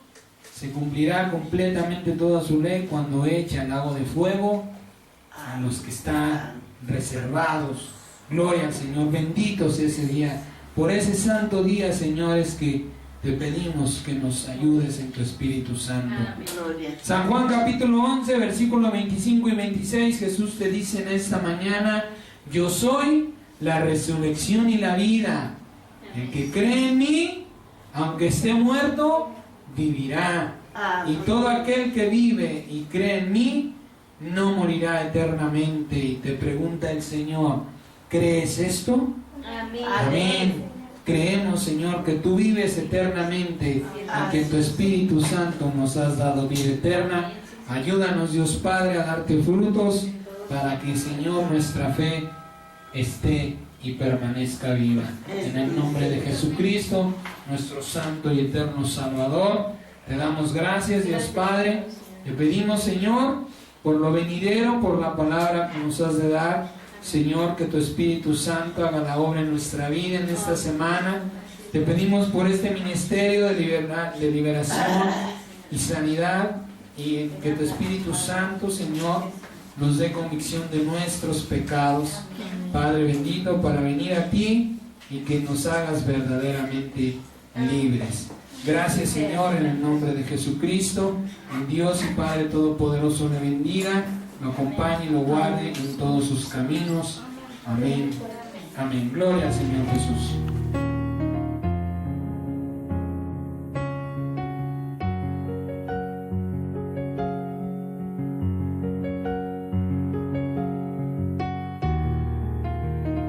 Speaker 1: se cumplirá completamente toda su ley, cuando echa el lago de fuego a los que están reservados. Gloria al Señor, bendito sea ese día. Por ese santo día, Señor, es que te pedimos que nos ayudes en tu Espíritu Santo. San Juan capítulo 11, versículo 25 y 26, Jesús te dice en esta mañana: yo soy la resurrección y la vida. El que cree en mí, aunque esté muerto, vivirá. Y todo aquel que vive y cree en mí, no morirá eternamente. Y te pregunta el Señor, ¿crees esto?
Speaker 2: Amén.
Speaker 1: Amén. Creemos, Señor, que tú vives eternamente y que tu Espíritu Santo nos has dado vida eterna. Ayúdanos, Dios Padre, a darte frutos para que, Señor, nuestra fe esté y permanezca viva. En el nombre de Jesucristo, nuestro santo y eterno Salvador, te damos gracias, Dios Padre. Te pedimos, Señor, por lo venidero, por la palabra que nos has de dar. Señor, que tu Espíritu Santo haga la obra en nuestra vida en esta semana. Te pedimos por este ministerio de liberación y sanidad, y que tu Espíritu Santo, Señor, nos dé convicción de nuestros pecados, Padre bendito, para venir a ti y que nos hagas verdaderamente libres. Gracias, Señor, en el nombre de Jesucristo. En Dios y Padre Todopoderoso le bendiga, lo acompañe y lo guarde en todos sus caminos. Amén. Amén. Gloria al Señor Jesús.